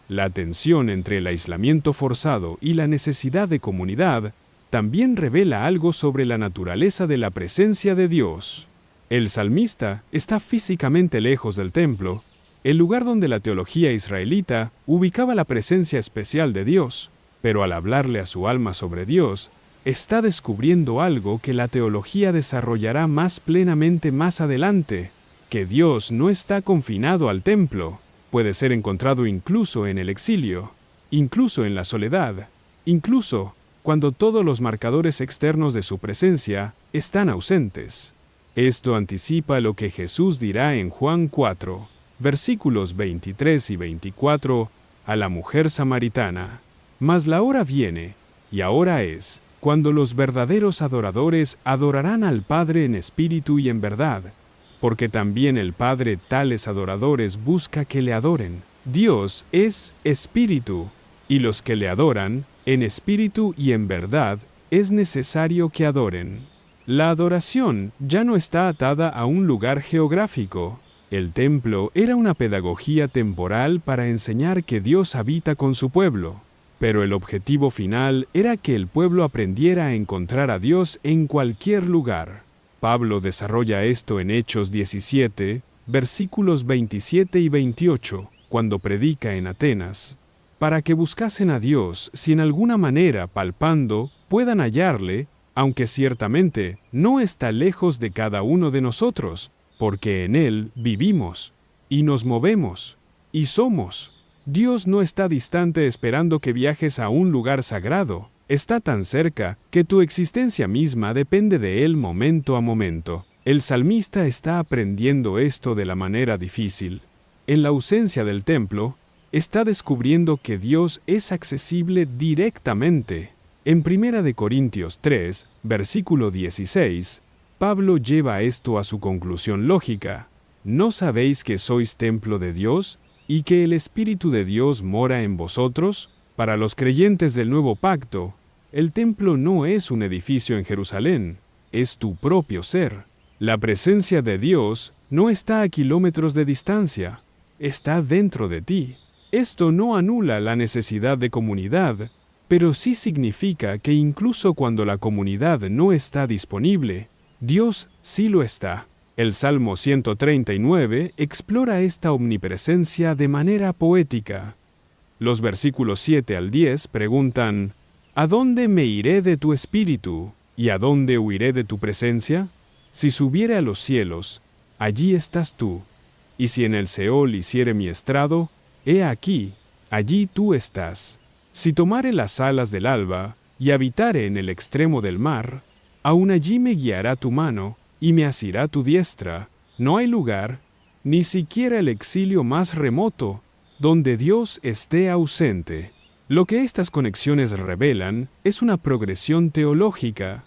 S1: La tensión entre el aislamiento forzado y la necesidad de comunidad también revela algo sobre la naturaleza de la presencia de Dios. El salmista está físicamente lejos del templo, el lugar donde la teología israelita ubicaba la presencia especial de Dios, pero al hablarle a su alma sobre Dios, está descubriendo algo que la teología desarrollará más plenamente más adelante, que Dios no está confinado al templo, puede ser encontrado incluso en el exilio, incluso en la soledad, incluso cuando todos los marcadores externos de su presencia están ausentes. Esto anticipa lo que Jesús dirá en Juan 4, versículos 23 y 24, a la mujer samaritana. Mas la hora viene, y ahora es, cuando los verdaderos adoradores adorarán al Padre en espíritu y en verdad, porque también el Padre tales adoradores busca que le adoren. Dios es espíritu, y los que le adoran, en espíritu y en verdad, es necesario que adoren. La adoración ya no está atada a un lugar geográfico. El templo era una pedagogía temporal para enseñar que Dios habita con su pueblo, pero el objetivo final era que el pueblo aprendiera a encontrar a Dios en cualquier lugar. Pablo desarrolla esto en Hechos 17, versículos 27 y 28, cuando predica en Atenas, para que buscasen a Dios si en alguna manera, palpando, puedan hallarle, aunque ciertamente no está lejos de cada uno de nosotros, porque en Él vivimos, y nos movemos, y somos. Dios no está distante esperando que viajes a un lugar sagrado, está tan cerca que tu existencia misma depende de Él momento a momento. El salmista está aprendiendo esto de la manera difícil. En la ausencia del templo, está descubriendo que Dios es accesible directamente. En 1 Corintios 3, versículo 16, Pablo lleva esto a su conclusión lógica. ¿No sabéis que sois templo de Dios y que el Espíritu de Dios mora en vosotros? Para los creyentes del Nuevo Pacto, el templo no es un edificio en Jerusalén, es tu propio ser. La presencia de Dios no está a kilómetros de distancia, está dentro de ti. Esto no anula la necesidad de comunidad, pero sí significa que incluso cuando la comunidad no está disponible, Dios sí lo está. El Salmo 139 explora esta omnipresencia de manera poética. Los versículos 7 al 10 preguntan: ¿A dónde me iré de tu espíritu? ¿Y a dónde huiré de tu presencia? Si subiere a los cielos, allí estás tú. Y si en el Seol hiciere mi estrado, he aquí, allí tú estás. Si tomare las alas del alba, y habitare en el extremo del mar, aun allí me guiará tu mano, y me asirá tu diestra. No hay lugar, ni siquiera el exilio más remoto, donde Dios esté ausente. Lo que estas conexiones revelan es una progresión teológica,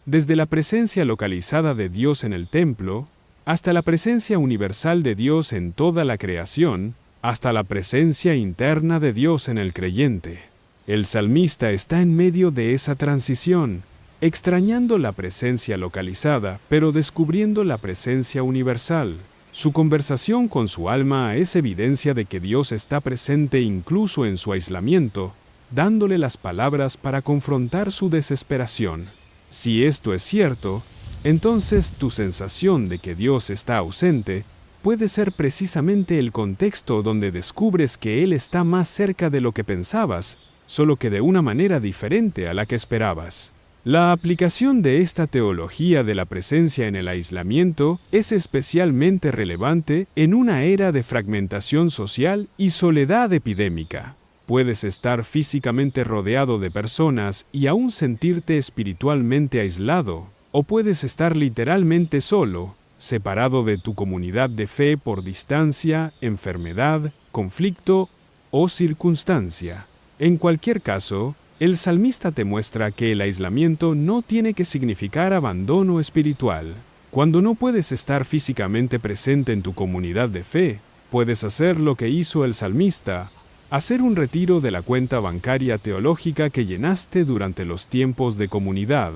S1: desde la presencia localizada de Dios en el templo, hasta la presencia universal de Dios en toda la creación, hasta la presencia interna de Dios en el creyente. El salmista está en medio de esa transición, extrañando la presencia localizada, pero descubriendo la presencia universal. Su conversación con su alma es evidencia de que Dios está presente incluso en su aislamiento, dándole las palabras para confrontar su desesperación. Si esto es cierto, entonces tu sensación de que Dios está ausente puede ser precisamente el contexto donde descubres que Él está más cerca de lo que pensabas, solo que de una manera diferente a la que esperabas. La aplicación de esta teología de la presencia en el aislamiento es especialmente relevante en una era de fragmentación social y soledad epidémica. Puedes estar físicamente rodeado de personas y aún sentirte espiritualmente aislado, o puedes estar literalmente solo, separado de tu comunidad de fe por distancia, enfermedad, conflicto o circunstancia. En cualquier caso, el salmista te muestra que el aislamiento no tiene que significar abandono espiritual. Cuando no puedes estar físicamente presente en tu comunidad de fe, puedes hacer lo que hizo el salmista, hacer un retiro de la cuenta bancaria teológica que llenaste durante los tiempos de comunidad.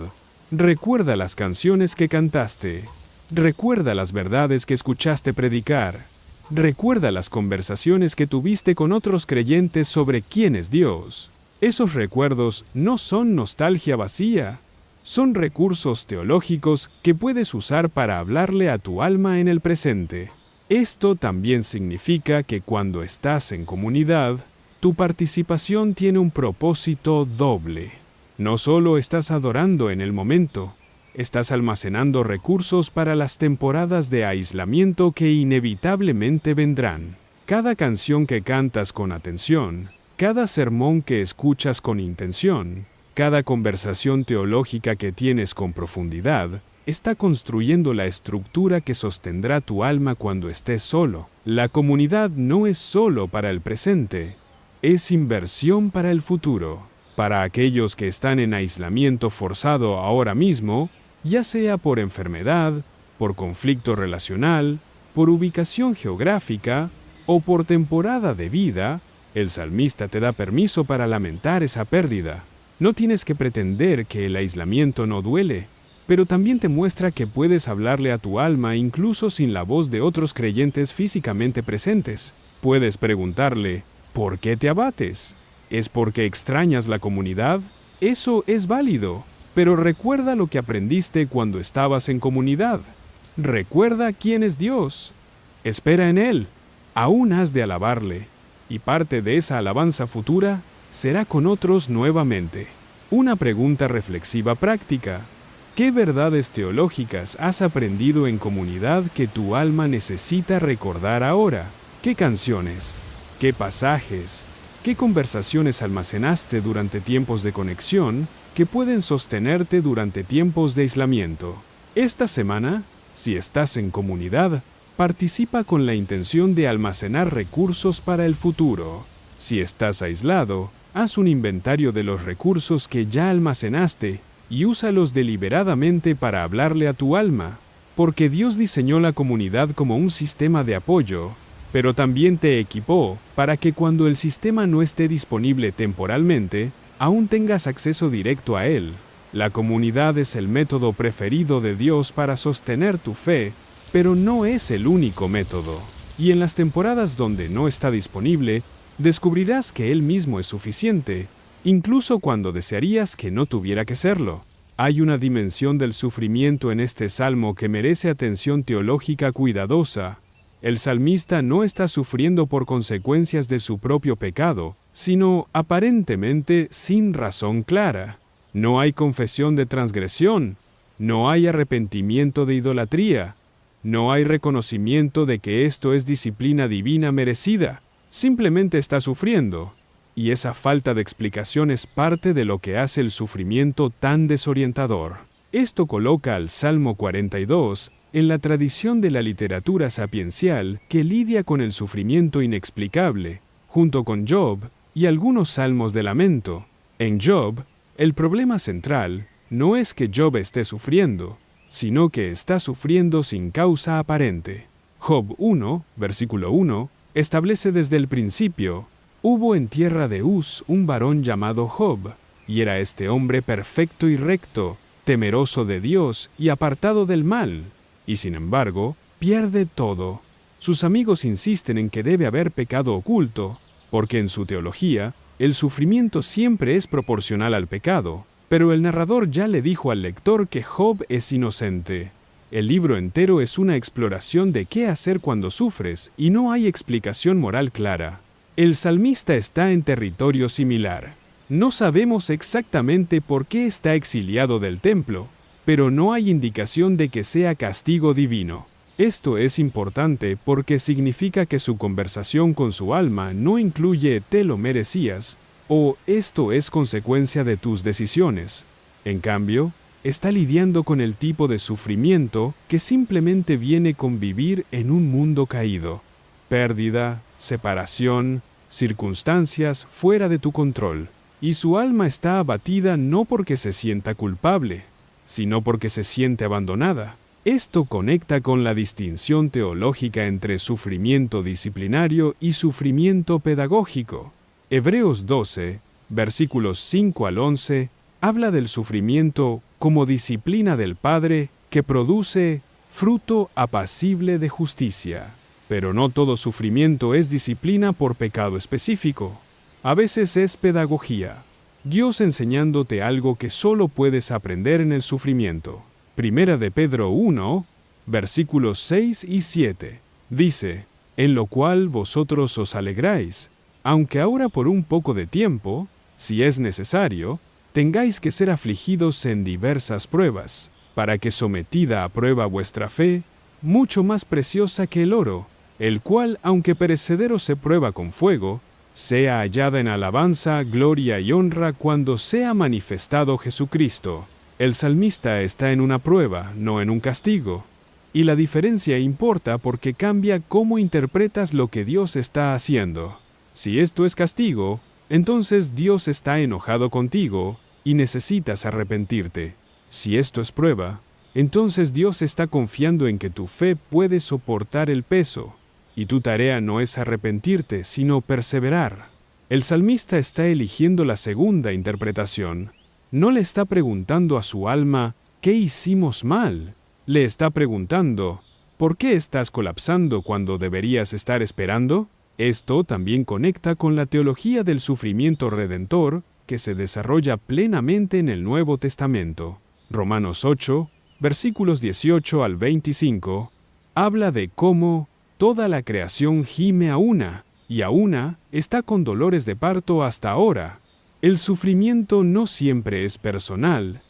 S1: Recuerda las canciones que cantaste. Recuerda las verdades que escuchaste predicar. Recuerda las conversaciones que tuviste con otros creyentes sobre quién es Dios. Esos recuerdos no son nostalgia vacía. Son recursos teológicos que puedes usar para hablarle a tu alma en el presente. Esto también significa que cuando estás en comunidad, tu participación tiene un propósito doble. No solo estás adorando en el momento, estás almacenando recursos para las temporadas de aislamiento que inevitablemente vendrán. Cada canción que cantas con atención, cada sermón que escuchas con intención, cada conversación teológica que tienes con profundidad, está construyendo la estructura que sostendrá tu alma cuando estés solo. La comunidad no es solo para el presente, es inversión para el futuro. Para aquellos que están en aislamiento forzado ahora mismo, ya sea por enfermedad, por conflicto relacional, por ubicación geográfica o por temporada de vida, el salmista te da permiso para lamentar esa pérdida. No tienes que pretender que el aislamiento no duele, pero también te muestra que puedes hablarle a tu alma incluso sin la voz de otros creyentes físicamente presentes. Puedes preguntarle, ¿por qué te abates? ¿Es porque extrañas la comunidad? Eso es válido, pero recuerda lo que aprendiste cuando estabas en comunidad. Recuerda quién es Dios. Espera en Él. Aún has de alabarle, y parte de esa alabanza futura será con otros nuevamente. Una pregunta reflexiva práctica. ¿Qué verdades teológicas has aprendido en comunidad que tu alma necesita recordar ahora? ¿Qué canciones? ¿Qué pasajes? ¿Qué conversaciones almacenaste durante tiempos de conexión que pueden sostenerte durante tiempos de aislamiento? Esta semana, si estás en comunidad, participa con la intención de almacenar recursos para el futuro. Si estás aislado, haz un inventario de los recursos que ya almacenaste y úsalos deliberadamente para hablarle a tu alma, porque Dios diseñó la comunidad como un sistema de apoyo, pero también te equipó para que cuando el sistema no esté disponible temporalmente, aún tengas acceso directo a él. La comunidad es el método preferido de Dios para sostener tu fe, pero no es el único método. Y en las temporadas donde no está disponible, descubrirás que Él mismo es suficiente, incluso cuando desearías que no tuviera que serlo. Hay una dimensión del sufrimiento en este salmo que merece atención teológica cuidadosa. El salmista no está sufriendo por consecuencias de su propio pecado, sino aparentemente sin razón clara. No hay confesión de transgresión, no hay arrepentimiento de idolatría, no hay reconocimiento de que esto es disciplina divina merecida. Simplemente está sufriendo, y esa falta de explicación es parte de lo que hace el sufrimiento tan desorientador. Esto coloca al Salmo 42 en la tradición de la literatura sapiencial que lidia con el sufrimiento inexplicable, junto con Job y algunos salmos de lamento. En Job, el problema central no es que Job esté sufriendo, sino que está sufriendo sin causa aparente. Job 1, versículo 1, establece desde el principio: hubo en tierra de Uz un varón llamado Job, y era este hombre perfecto y recto, temeroso de Dios y apartado del mal, y sin embargo, pierde todo. Sus amigos insisten en que debe haber pecado oculto, porque en su teología, el sufrimiento siempre es proporcional al pecado, pero el narrador ya le dijo al lector que Job es inocente. El libro entero es una exploración de qué hacer cuando sufres y no hay explicación moral clara. El salmista está en territorio similar. No sabemos exactamente por qué está exiliado del templo, pero no hay indicación de que sea castigo divino. Esto es importante porque significa que su conversación con su alma no incluye «te lo merecías» o «esto es consecuencia de tus decisiones». En cambio, está lidiando con el tipo de sufrimiento que simplemente viene con vivir en un mundo caído. Pérdida, separación, circunstancias fuera de tu control, y su alma está abatida no porque se sienta culpable, sino porque se siente abandonada. Esto conecta con la distinción teológica entre sufrimiento disciplinario y sufrimiento pedagógico. Hebreos 12, versículos 5 al 11, habla del sufrimiento como disciplina del Padre que produce fruto apacible de justicia. Pero no todo sufrimiento es disciplina por pecado específico. A veces es pedagogía. Dios enseñándote algo que solo puedes aprender en el sufrimiento. Primera de Pedro 1, versículos 6 y 7. Dice, en lo cual vosotros os alegráis, aunque ahora por un poco de tiempo, si es necesario, tengáis que ser afligidos en diversas pruebas, para que sometida a prueba vuestra fe, mucho más preciosa que el oro, el cual, aunque perecedero se prueba con fuego, sea hallada en alabanza, gloria y honra cuando sea manifestado Jesucristo. El salmista está en una prueba, no en un castigo. Y la diferencia importa porque cambia cómo interpretas lo que Dios está haciendo. Si esto es castigo, entonces Dios está enojado contigo y necesitas arrepentirte. Si esto es prueba, entonces Dios está confiando en que tu fe puede soportar el peso, y tu tarea no es arrepentirte, sino perseverar. El salmista está eligiendo la segunda interpretación. No le está preguntando a su alma, ¿qué hicimos mal? Le está preguntando, ¿por qué estás colapsando cuando deberías estar esperando? Esto también conecta con la teología del sufrimiento redentor que se desarrolla plenamente en el Nuevo Testamento. Romanos 8, versículos 18 al 25, habla de cómo toda la creación gime a una, y a una está con dolores de parto hasta ahora. El sufrimiento no siempre es personal,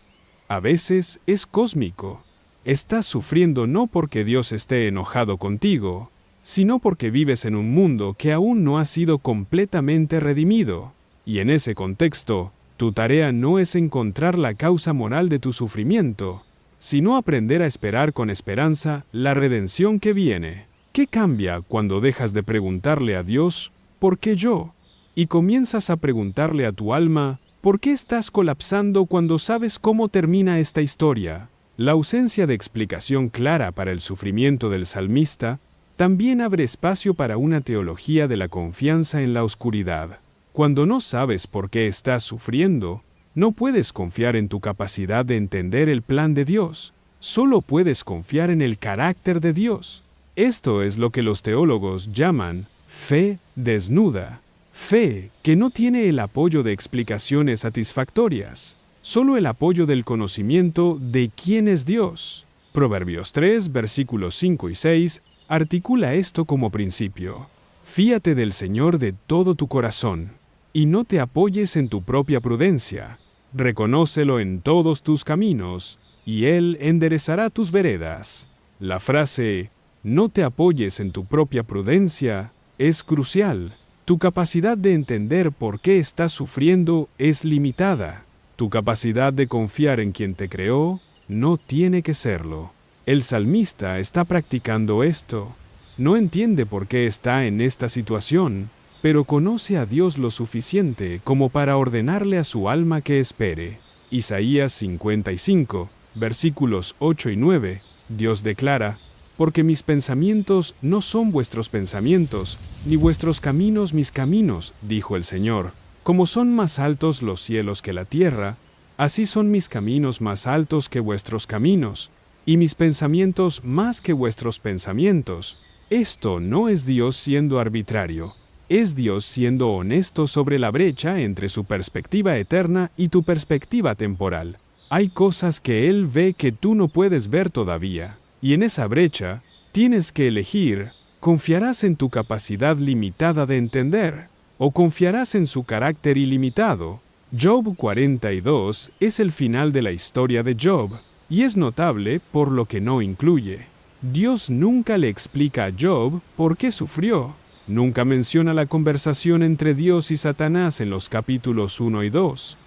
S1: a veces es cósmico. Estás sufriendo no porque Dios esté enojado contigo, sino porque vives en un mundo que aún no ha sido completamente redimido. Y en ese contexto, tu tarea no es encontrar la causa moral de tu sufrimiento, sino aprender a esperar con esperanza la redención que viene. ¿Qué cambia cuando dejas de preguntarle a Dios, ¿por qué yo? Y comienzas a preguntarle a tu alma, ¿por qué estás colapsando cuando sabes cómo termina esta historia? La ausencia de explicación clara para el sufrimiento del salmista también abre espacio para una teología de la confianza en la oscuridad. Cuando no sabes por qué estás sufriendo, no puedes confiar en tu capacidad de entender el plan de Dios. Solo puedes confiar en el carácter de Dios. Esto es lo que los teólogos llaman fe desnuda. Fe que no tiene el apoyo de explicaciones satisfactorias, solo el apoyo del conocimiento de quién es Dios. Proverbios 3, versículos 5 y 6, articula esto como principio. Fíate del Señor de todo tu corazón, y no te apoyes en tu propia prudencia. Reconócelo en todos tus caminos, y Él enderezará tus veredas. La frase, no te apoyes en tu propia prudencia, es crucial. Tu capacidad de entender por qué estás sufriendo es limitada. Tu capacidad de confiar en quien te creó no tiene que serlo. El salmista está practicando esto. No entiende por qué está en esta situación, pero conoce a Dios lo suficiente como para ordenarle a su alma que espere. Isaías 55, versículos 8 y 9, Dios declara, porque mis pensamientos no son vuestros pensamientos, ni vuestros caminos mis caminos, dijo el Señor. Como son más altos los cielos que la tierra, así son mis caminos más altos que vuestros caminos, y mis pensamientos más que vuestros pensamientos. Esto no es Dios siendo arbitrario, es Dios siendo honesto sobre la brecha entre su perspectiva eterna y tu perspectiva temporal. Hay cosas que Él ve que tú no puedes ver todavía. Y en esa brecha, tienes que elegir, ¿confiarás en tu capacidad limitada de entender? ¿O confiarás en su carácter ilimitado? Job 42 es el final de la historia de Job, y es notable por lo que no incluye. Dios nunca le explica a Job por qué sufrió. Nunca menciona la conversación entre Dios y Satanás en los capítulos 1 y 2.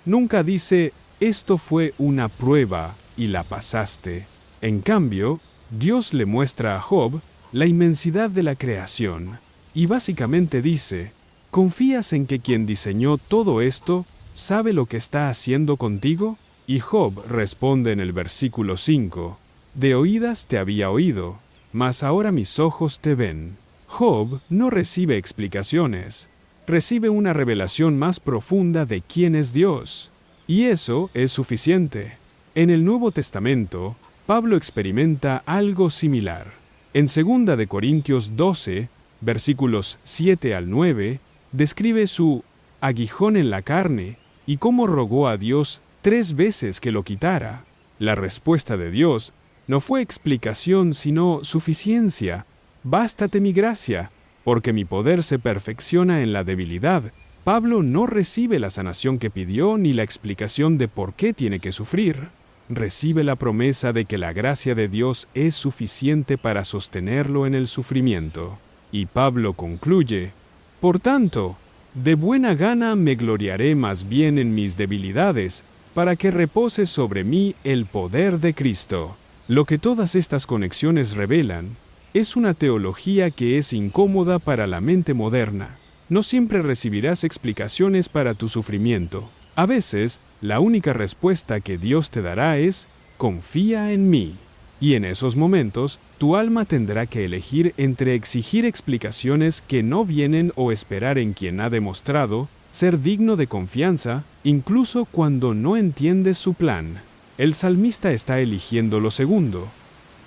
S1: Nunca dice, esto fue una prueba y la pasaste. En cambio, Dios le muestra a Job la inmensidad de la creación, y básicamente dice, ¿Confías en que quien diseñó todo esto sabe lo que está haciendo contigo? Y Job responde en el versículo 5, de oídas te había oído, mas ahora mis ojos te ven. Job no recibe explicaciones, recibe una revelación más profunda de quién es Dios. Y eso es suficiente. En el Nuevo Testamento, Pablo experimenta algo similar. En 2 de Corintios 12, versículos 7 al 9, describe su aguijón en la carne y cómo rogó a Dios 3 veces que lo quitara. La respuesta de Dios no fue explicación, sino suficiencia. Bástate mi gracia, porque mi poder se perfecciona en la debilidad. Pablo no recibe la sanación que pidió ni la explicación de por qué tiene que sufrir. Recibe la promesa de que la gracia de Dios es suficiente para sostenerlo en el sufrimiento. Y Pablo concluye, por tanto, de buena gana me gloriaré más bien en mis debilidades, para que repose sobre mí el poder de Cristo. Lo que todas estas conexiones revelan es una teología que es incómoda para la mente moderna. No siempre recibirás explicaciones para tu sufrimiento. A veces, la única respuesta que Dios te dará es, confía en mí. Y en esos momentos, tu alma tendrá que elegir entre exigir explicaciones que no vienen o esperar en quien ha demostrado ser digno de confianza, incluso cuando no entiendes su plan. El salmista está eligiendo lo segundo.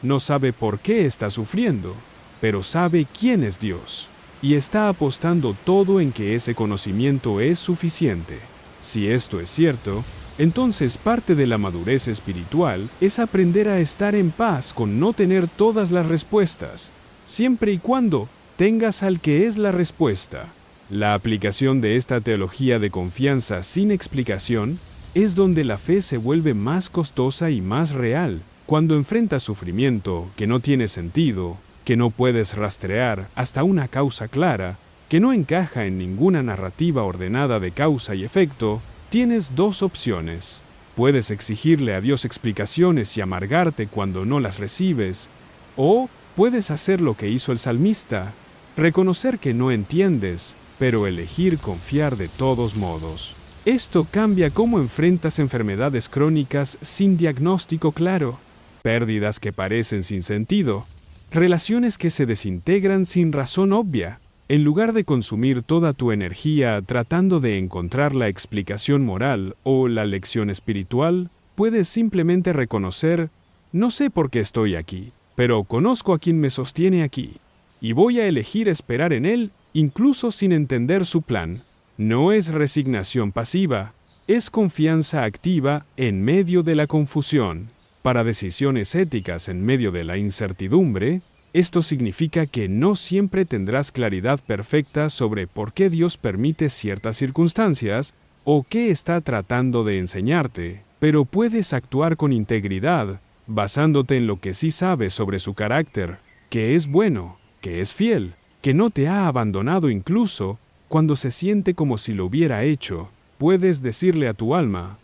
S1: No sabe por qué está sufriendo, pero sabe quién es Dios. Y está apostando todo en que ese conocimiento es suficiente. Si esto es cierto, entonces parte de la madurez espiritual es aprender a estar en paz con no tener todas las respuestas, siempre y cuando tengas al que es la respuesta. La aplicación de esta teología de confianza sin explicación es donde la fe se vuelve más costosa y más real. Cuando enfrentas sufrimiento que no tiene sentido, que no puedes rastrear hasta una causa clara, que no encaja en ninguna narrativa ordenada de causa y efecto, tienes 2 opciones. Puedes exigirle a Dios explicaciones y amargarte cuando no las recibes, o puedes hacer lo que hizo el salmista, reconocer que no entiendes, pero elegir confiar de todos modos. Esto cambia cómo enfrentas enfermedades crónicas sin diagnóstico claro, pérdidas que parecen sin sentido, relaciones que se desintegran sin razón obvia. En lugar de consumir toda tu energía tratando de encontrar la explicación moral o la lección espiritual, puedes simplemente reconocer, no sé por qué estoy aquí, pero conozco a quien me sostiene aquí, y voy a elegir esperar en él, incluso sin entender su plan. No es resignación pasiva, es confianza activa en medio de la confusión. Para decisiones éticas en medio de la incertidumbre, esto significa que no siempre tendrás claridad perfecta sobre por qué Dios permite ciertas circunstancias o qué está tratando de enseñarte, pero puedes actuar con integridad, basándote en lo que sí sabes sobre su carácter, que es bueno, que es fiel, que no te ha abandonado incluso cuando se siente como si lo hubiera hecho. Puedes decirle a tu alma,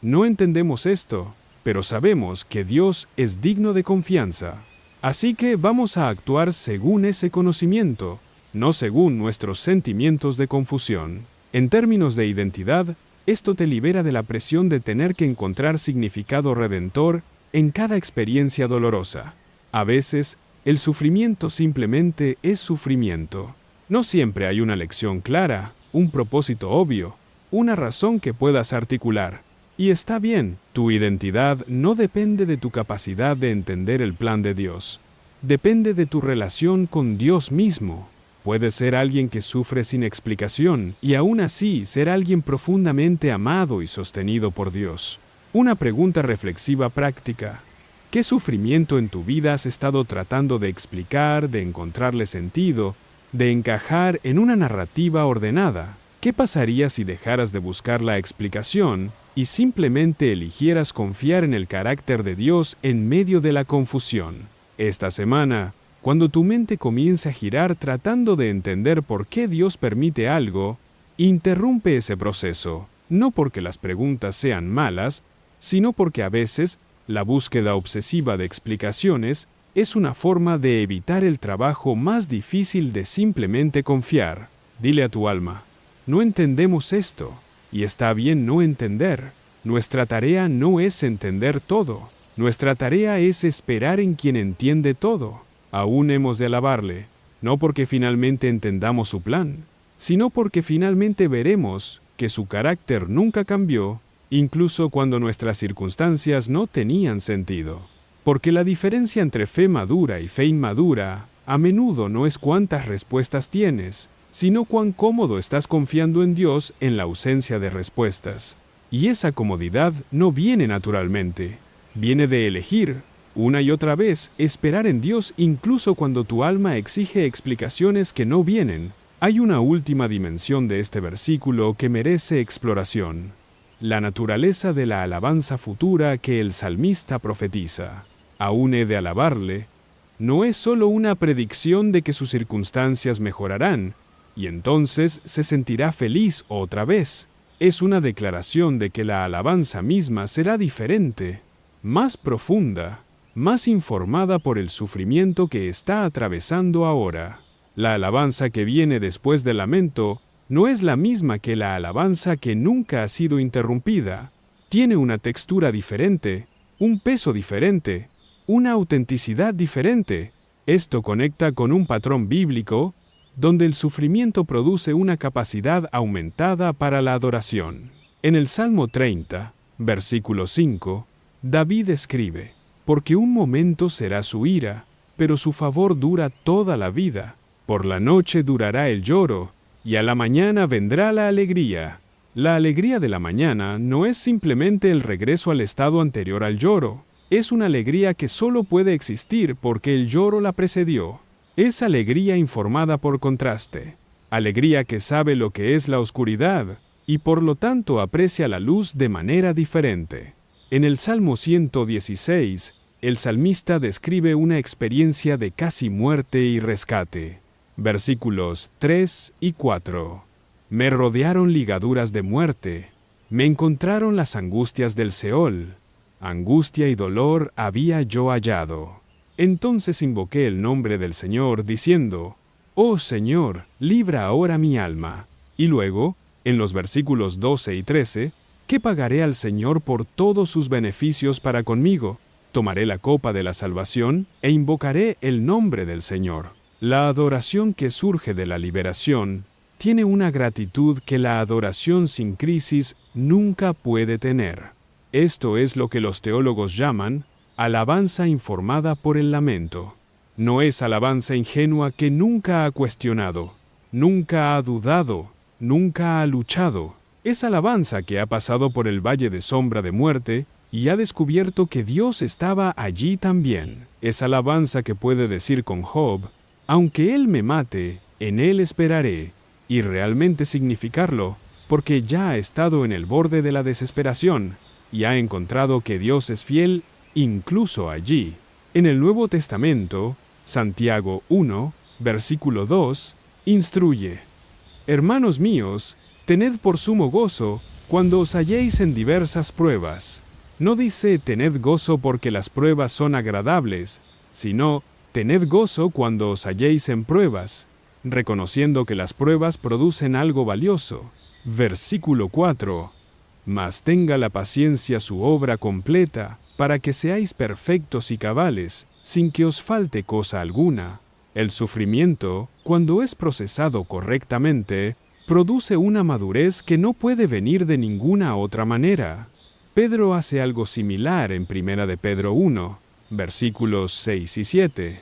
S1: no entendemos esto, pero sabemos que Dios es digno de confianza. Así que vamos a actuar según ese conocimiento, no según nuestros sentimientos de confusión. En términos de identidad, esto te libera de la presión de tener que encontrar significado redentor en cada experiencia dolorosa. A veces, el sufrimiento simplemente es sufrimiento. No siempre hay una lección clara, un propósito obvio, una razón que puedas articular. Y está bien, tu identidad no depende de tu capacidad de entender el plan de Dios. Depende de tu relación con Dios mismo. Puedes ser alguien que sufre sin explicación y aún así ser alguien profundamente amado y sostenido por Dios. Una pregunta reflexiva práctica. ¿Qué sufrimiento en tu vida has estado tratando de explicar, de encontrarle sentido, de encajar en una narrativa ordenada? ¿Qué pasaría si dejaras de buscar la explicación y simplemente eligieras confiar en el carácter de Dios en medio de la confusión? Esta semana, cuando tu mente comience a girar tratando de entender por qué Dios permite algo, interrumpe ese proceso, no porque las preguntas sean malas, sino porque a veces la búsqueda obsesiva de explicaciones es una forma de evitar el trabajo más difícil de simplemente confiar. Dile a tu alma, no entendemos esto, y está bien no entender. Nuestra tarea no es entender todo. Nuestra tarea es esperar en quien entiende todo. Aún hemos de alabarle, no porque finalmente entendamos su plan, sino porque finalmente veremos que su carácter nunca cambió, incluso cuando nuestras circunstancias no tenían sentido. Porque la diferencia entre fe madura y fe inmadura a menudo no es cuántas respuestas tienes, sino cuán cómodo estás confiando en Dios en la ausencia de respuestas. Y esa comodidad no viene naturalmente, viene de elegir, una y otra vez, esperar en Dios incluso cuando tu alma exige explicaciones que no vienen. Hay una última dimensión de este versículo que merece exploración: la naturaleza de la alabanza futura que el salmista profetiza. Aún he de alabarle, no es solo una predicción de que sus circunstancias mejorarán, y entonces se sentirá feliz otra vez. Es una declaración de que la alabanza misma será diferente, más profunda, más informada por el sufrimiento que está atravesando ahora. La alabanza que viene después del lamento no es la misma que la alabanza que nunca ha sido interrumpida. Tiene una textura diferente, un peso diferente, una autenticidad diferente. Esto conecta con un patrón bíblico donde el sufrimiento produce una capacidad aumentada para la adoración. En el Salmo 30, versículo 5, David escribe: «Porque un momento será su ira, pero su favor dura toda la vida. Por la noche durará el lloro, y a la mañana vendrá la alegría». La alegría de la mañana no es simplemente el regreso al estado anterior al lloro. Es una alegría que solo puede existir porque el lloro la precedió. Es alegría informada por contraste, alegría que sabe lo que es la oscuridad y por lo tanto aprecia la luz de manera diferente. En el Salmo 116, el salmista describe una experiencia de casi muerte y rescate. Versículos 3 y 4. Me rodearon ligaduras de muerte, me encontraron las angustias del Seol, angustia y dolor había yo hallado. Entonces invoqué el nombre del Señor, diciendo: «Oh Señor, libra ahora mi alma». Y luego, en los versículos 12 y 13, ¿qué pagaré al Señor por todos sus beneficios para conmigo? Tomaré la copa de la salvación e invocaré el nombre del Señor. La adoración que surge de la liberación tiene una gratitud que la adoración sin crisis nunca puede tener. Esto es lo que los teólogos llaman alabanza informada por el lamento. No es alabanza ingenua que nunca ha cuestionado, nunca ha dudado, nunca ha luchado. Es alabanza que ha pasado por el valle de sombra de muerte y ha descubierto que Dios estaba allí también. Es alabanza que puede decir con Job: «Aunque Él me mate, en Él esperaré», y realmente significarlo, porque ya ha estado en el borde de la desesperación y ha encontrado que Dios es fiel incluso allí. En el Nuevo Testamento, Santiago 1, versículo 2, instruye: «Hermanos míos, tened por sumo gozo cuando os halléis en diversas pruebas». No dice tened gozo porque las pruebas son agradables, sino tened gozo cuando os halléis en pruebas, reconociendo que las pruebas producen algo valioso. Versículo 4. Mas tenga la paciencia su obra completa, para que seáis perfectos y cabales, sin que os falte cosa alguna. El sufrimiento, cuando es procesado correctamente, produce una madurez que no puede venir de ninguna otra manera. Pedro hace algo similar en 1 de Pedro 1, versículos 6 y 7,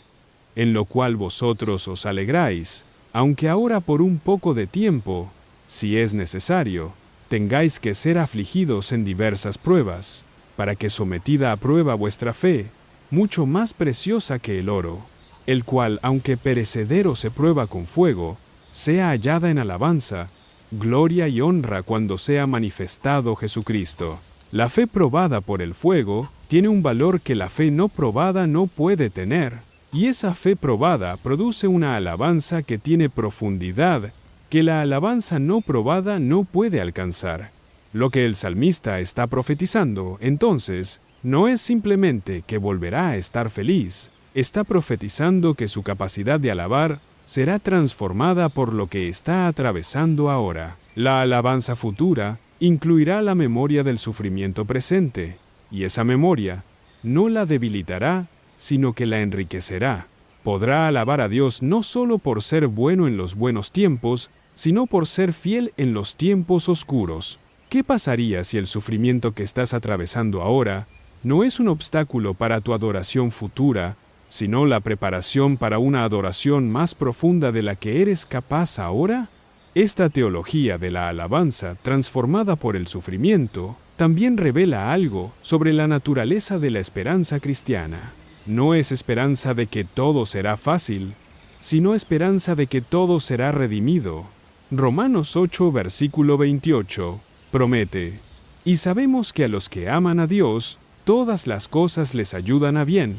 S1: en lo cual vosotros os alegráis, aunque ahora por un poco de tiempo, si es necesario, tengáis que ser afligidos en diversas pruebas, para que sometida a prueba vuestra fe, mucho más preciosa que el oro, el cual, aunque perecedero se prueba con fuego, sea hallada en alabanza, gloria y honra cuando sea manifestado Jesucristo. La fe probada por el fuego tiene un valor que la fe no probada no puede tener, y esa fe probada produce una alabanza que tiene profundidad que la alabanza no probada no puede alcanzar. Lo que el salmista está profetizando, entonces, no es simplemente que volverá a estar feliz, está profetizando que su capacidad de alabar será transformada por lo que está atravesando ahora. La alabanza futura incluirá la memoria del sufrimiento presente, y esa memoria no la debilitará, sino que la enriquecerá. Podrá alabar a Dios no solo por ser bueno en los buenos tiempos, sino por ser fiel en los tiempos oscuros. ¿Qué pasaría si el sufrimiento que estás atravesando ahora no es un obstáculo para tu adoración futura, sino la preparación para una adoración más profunda de la que eres capaz ahora? Esta teología de la alabanza, transformada por el sufrimiento, también revela algo sobre la naturaleza de la esperanza cristiana. No es esperanza de que todo será fácil, sino esperanza de que todo será redimido. Romanos 8, versículo 28, promete: y sabemos que a los que aman a Dios, todas las cosas les ayudan a bien.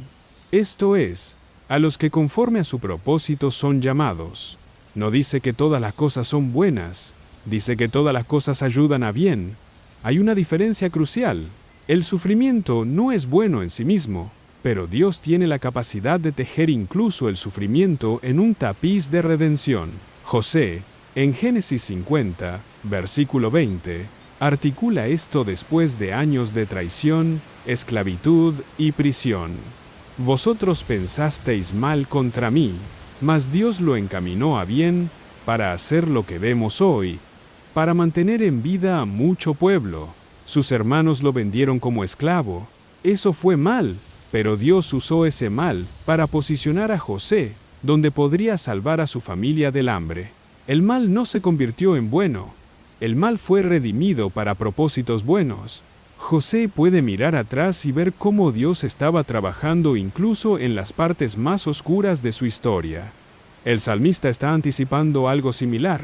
S1: Esto es, a los que conforme a su propósito son llamados. No dice que todas las cosas son buenas, dice que todas las cosas ayudan a bien. Hay una diferencia crucial. El sufrimiento no es bueno en sí mismo, pero Dios tiene la capacidad de tejer incluso el sufrimiento en un tapiz de redención. José, en Génesis 50, versículo 20, articula esto después de años de traición, esclavitud y prisión. Vosotros pensasteis mal contra mí, mas Dios lo encaminó a bien para hacer lo que vemos hoy, para mantener en vida a mucho pueblo. Sus hermanos lo vendieron como esclavo. Eso fue mal, pero Dios usó ese mal para posicionar a José, donde podría salvar a su familia del hambre. El mal no se convirtió en bueno. El mal fue redimido para propósitos buenos. José puede mirar atrás y ver cómo Dios estaba trabajando incluso en las partes más oscuras de su historia. El salmista está anticipando algo similar.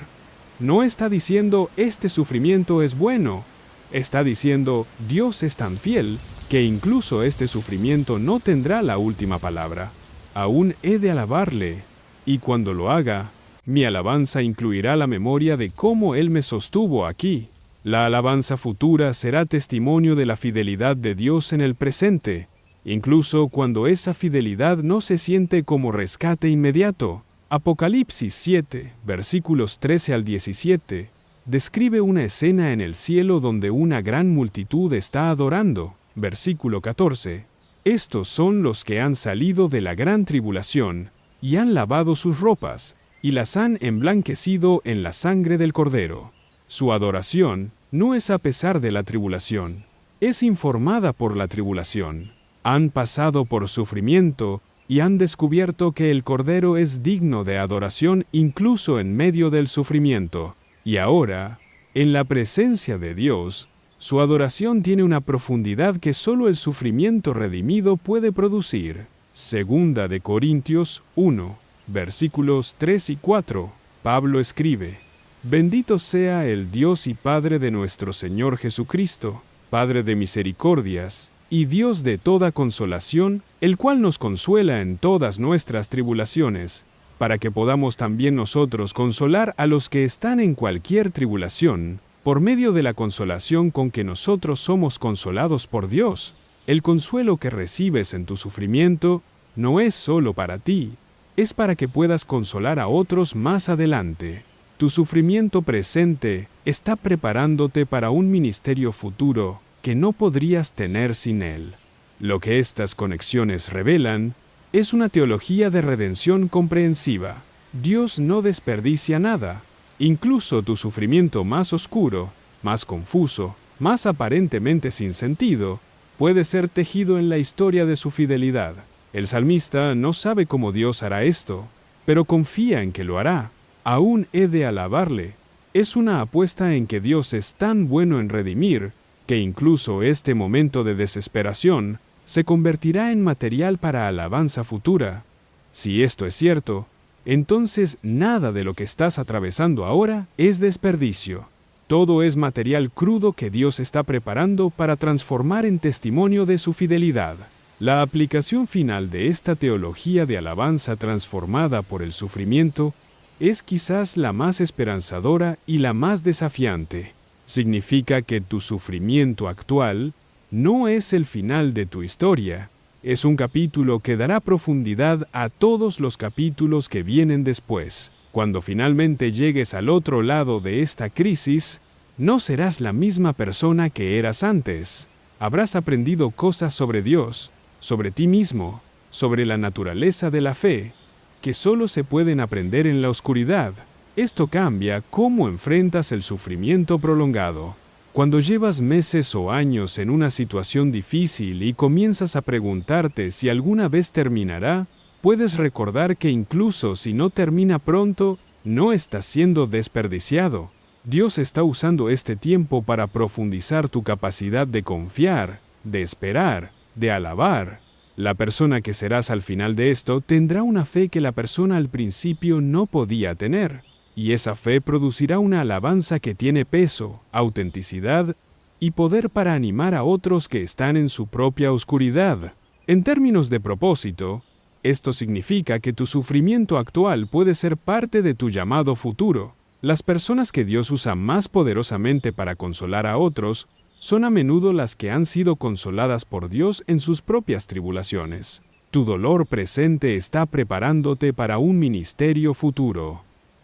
S1: No está diciendo, este sufrimiento es bueno. Está diciendo, Dios es tan fiel que incluso este sufrimiento no tendrá la última palabra. Aún he de alabarle, y cuando lo haga, mi alabanza incluirá la memoria de cómo Él me sostuvo aquí. La alabanza futura será testimonio de la fidelidad de Dios en el presente, incluso cuando esa fidelidad no se siente como rescate inmediato. Apocalipsis 7, versículos 13 al 17, describe una escena en el cielo donde una gran multitud está adorando. Versículo 14. Estos son los que han salido de la gran tribulación, y han lavado sus ropas, y las han emblanquecido en la sangre del Cordero. Su adoración no es a pesar de la tribulación, es informada por la tribulación. Han pasado por sufrimiento y han descubierto que el Cordero es digno de adoración incluso en medio del sufrimiento. Y ahora, en la presencia de Dios, su adoración tiene una profundidad que solo el sufrimiento redimido puede producir. Segunda de Corintios 1, versículos 3 y 4, Pablo escribe: Bendito sea el Dios y Padre de nuestro Señor Jesucristo, Padre de misericordias, y Dios de toda consolación, el cual nos consuela en todas nuestras tribulaciones, para que podamos también nosotros consolar a los que están en cualquier tribulación, por medio de la consolación con que nosotros somos consolados por Dios. El consuelo que recibes en tu sufrimiento no es solo para ti, es para que puedas consolar a otros más adelante. Tu sufrimiento presente está preparándote para un ministerio futuro que no podrías tener sin él. Lo que estas conexiones revelan es una teología de redención comprensiva. Dios no desperdicia nada. Incluso tu sufrimiento más oscuro, más confuso, más aparentemente sin sentido, puede ser tejido en la historia de su fidelidad. El salmista no sabe cómo Dios hará esto, pero confía en que lo hará. Aún he de alabarle. Es una apuesta en que Dios es tan bueno en redimir, que incluso este momento de desesperación se convertirá en material para alabanza futura. Si esto es cierto, entonces nada de lo que estás atravesando ahora es desperdicio. Todo es material crudo que Dios está preparando para transformar en testimonio de su fidelidad. La aplicación final de esta teología de alabanza transformada por el sufrimiento es quizás la más esperanzadora y la más desafiante. Significa que tu sufrimiento actual no es el final de tu historia, Es un capítulo que dará profundidad a todos los capítulos que vienen después. Cuando finalmente llegues al otro lado de esta crisis, no serás la misma persona que eras antes. Habrás aprendido cosas sobre Dios, sobre ti mismo, sobre la naturaleza de la fe, que solo se pueden aprender en la oscuridad. Esto cambia cómo enfrentas el sufrimiento prolongado. Cuando llevas meses o años en una situación difícil y comienzas a preguntarte si alguna vez terminará, puedes recordar que incluso si no termina pronto, no está siendo desperdiciado. Dios está usando este tiempo para profundizar tu capacidad de confiar, de esperar, de alabar. La persona que serás al final de esto tendrá una fe que la persona al principio no podía tener. Y esa fe producirá una alabanza que tiene peso, autenticidad y poder para animar a otros que están en su propia oscuridad. En términos de propósito, esto significa que tu sufrimiento actual puede ser parte de tu llamado futuro. Las personas que Dios usa más poderosamente para consolar a otros son a menudo las que han sido consoladas por Dios en sus propias tribulaciones. Tu dolor presente está preparándote para un ministerio futuro.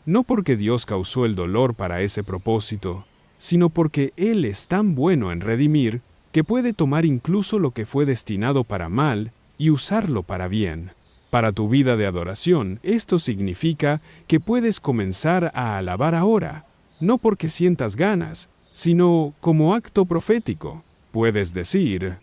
S1: No porque Dios causó el dolor para ese propósito, sino porque Él es tan bueno en redimir que puede tomar incluso lo que fue destinado para mal y usarlo para bien. Para tu vida de adoración, esto significa que puedes comenzar a alabar ahora, no porque sientas ganas, sino como acto profético. Puedes decir: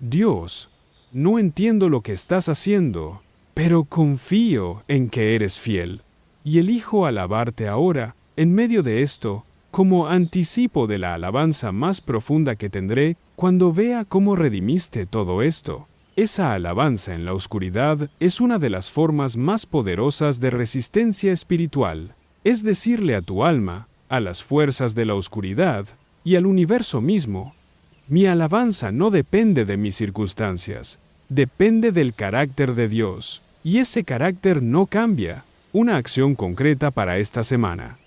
S1: Dios, no entiendo lo que estás haciendo, pero confío en que eres fiel. Y elijo alabarte ahora, en medio de esto, como anticipo de la alabanza más profunda que tendré cuando vea cómo redimiste todo esto. Esa alabanza en la oscuridad es una de las formas más poderosas de resistencia espiritual. Es decirle a tu alma, a las fuerzas de la oscuridad y al universo mismo: mi alabanza no depende de mis circunstancias, depende del carácter de Dios, y ese carácter no cambia. Una acción concreta para esta semana.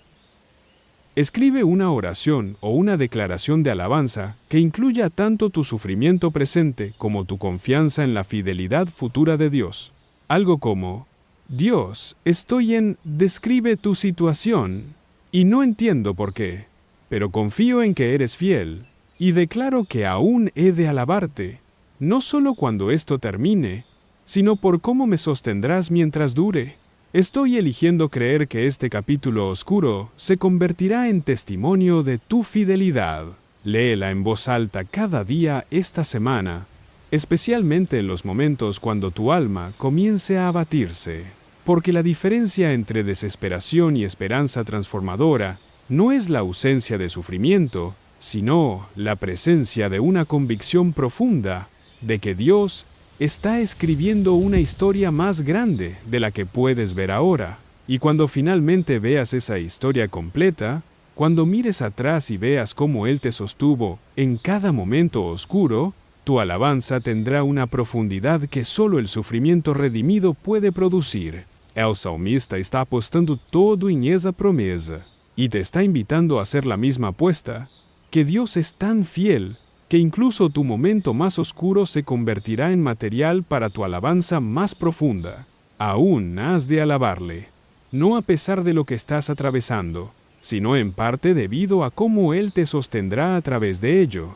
S1: Escribe una oración o una declaración de alabanza que incluya tanto tu sufrimiento presente como tu confianza en la fidelidad futura de Dios. Algo como: Dios, estoy en... Describe tu situación y no entiendo por qué, pero confío en que eres fiel y declaro que aún he de alabarte, no solo cuando esto termine, sino por cómo me sostendrás mientras dure. Estoy eligiendo creer que este capítulo oscuro se convertirá en testimonio de tu fidelidad. Léela en voz alta cada día esta semana, especialmente en los momentos cuando tu alma comience a abatirse. Porque la diferencia entre desesperación y esperanza transformadora no es la ausencia de sufrimiento, sino la presencia de una convicción profunda de que Dios está escribiendo una historia más grande de la que puedes ver ahora. Y cuando finalmente veas esa historia completa, cuando mires atrás y veas cómo Él te sostuvo en cada momento oscuro, tu alabanza tendrá una profundidad que solo el sufrimiento redimido puede producir. El salmista está apostando todo en esa promesa y te está invitando a hacer la misma apuesta, que Dios es tan fiel que incluso tu momento más oscuro se convertirá en material para tu alabanza más profunda. Aún has de alabarle, no a pesar de lo que estás atravesando, sino en parte debido a cómo Él te sostendrá a través de ello.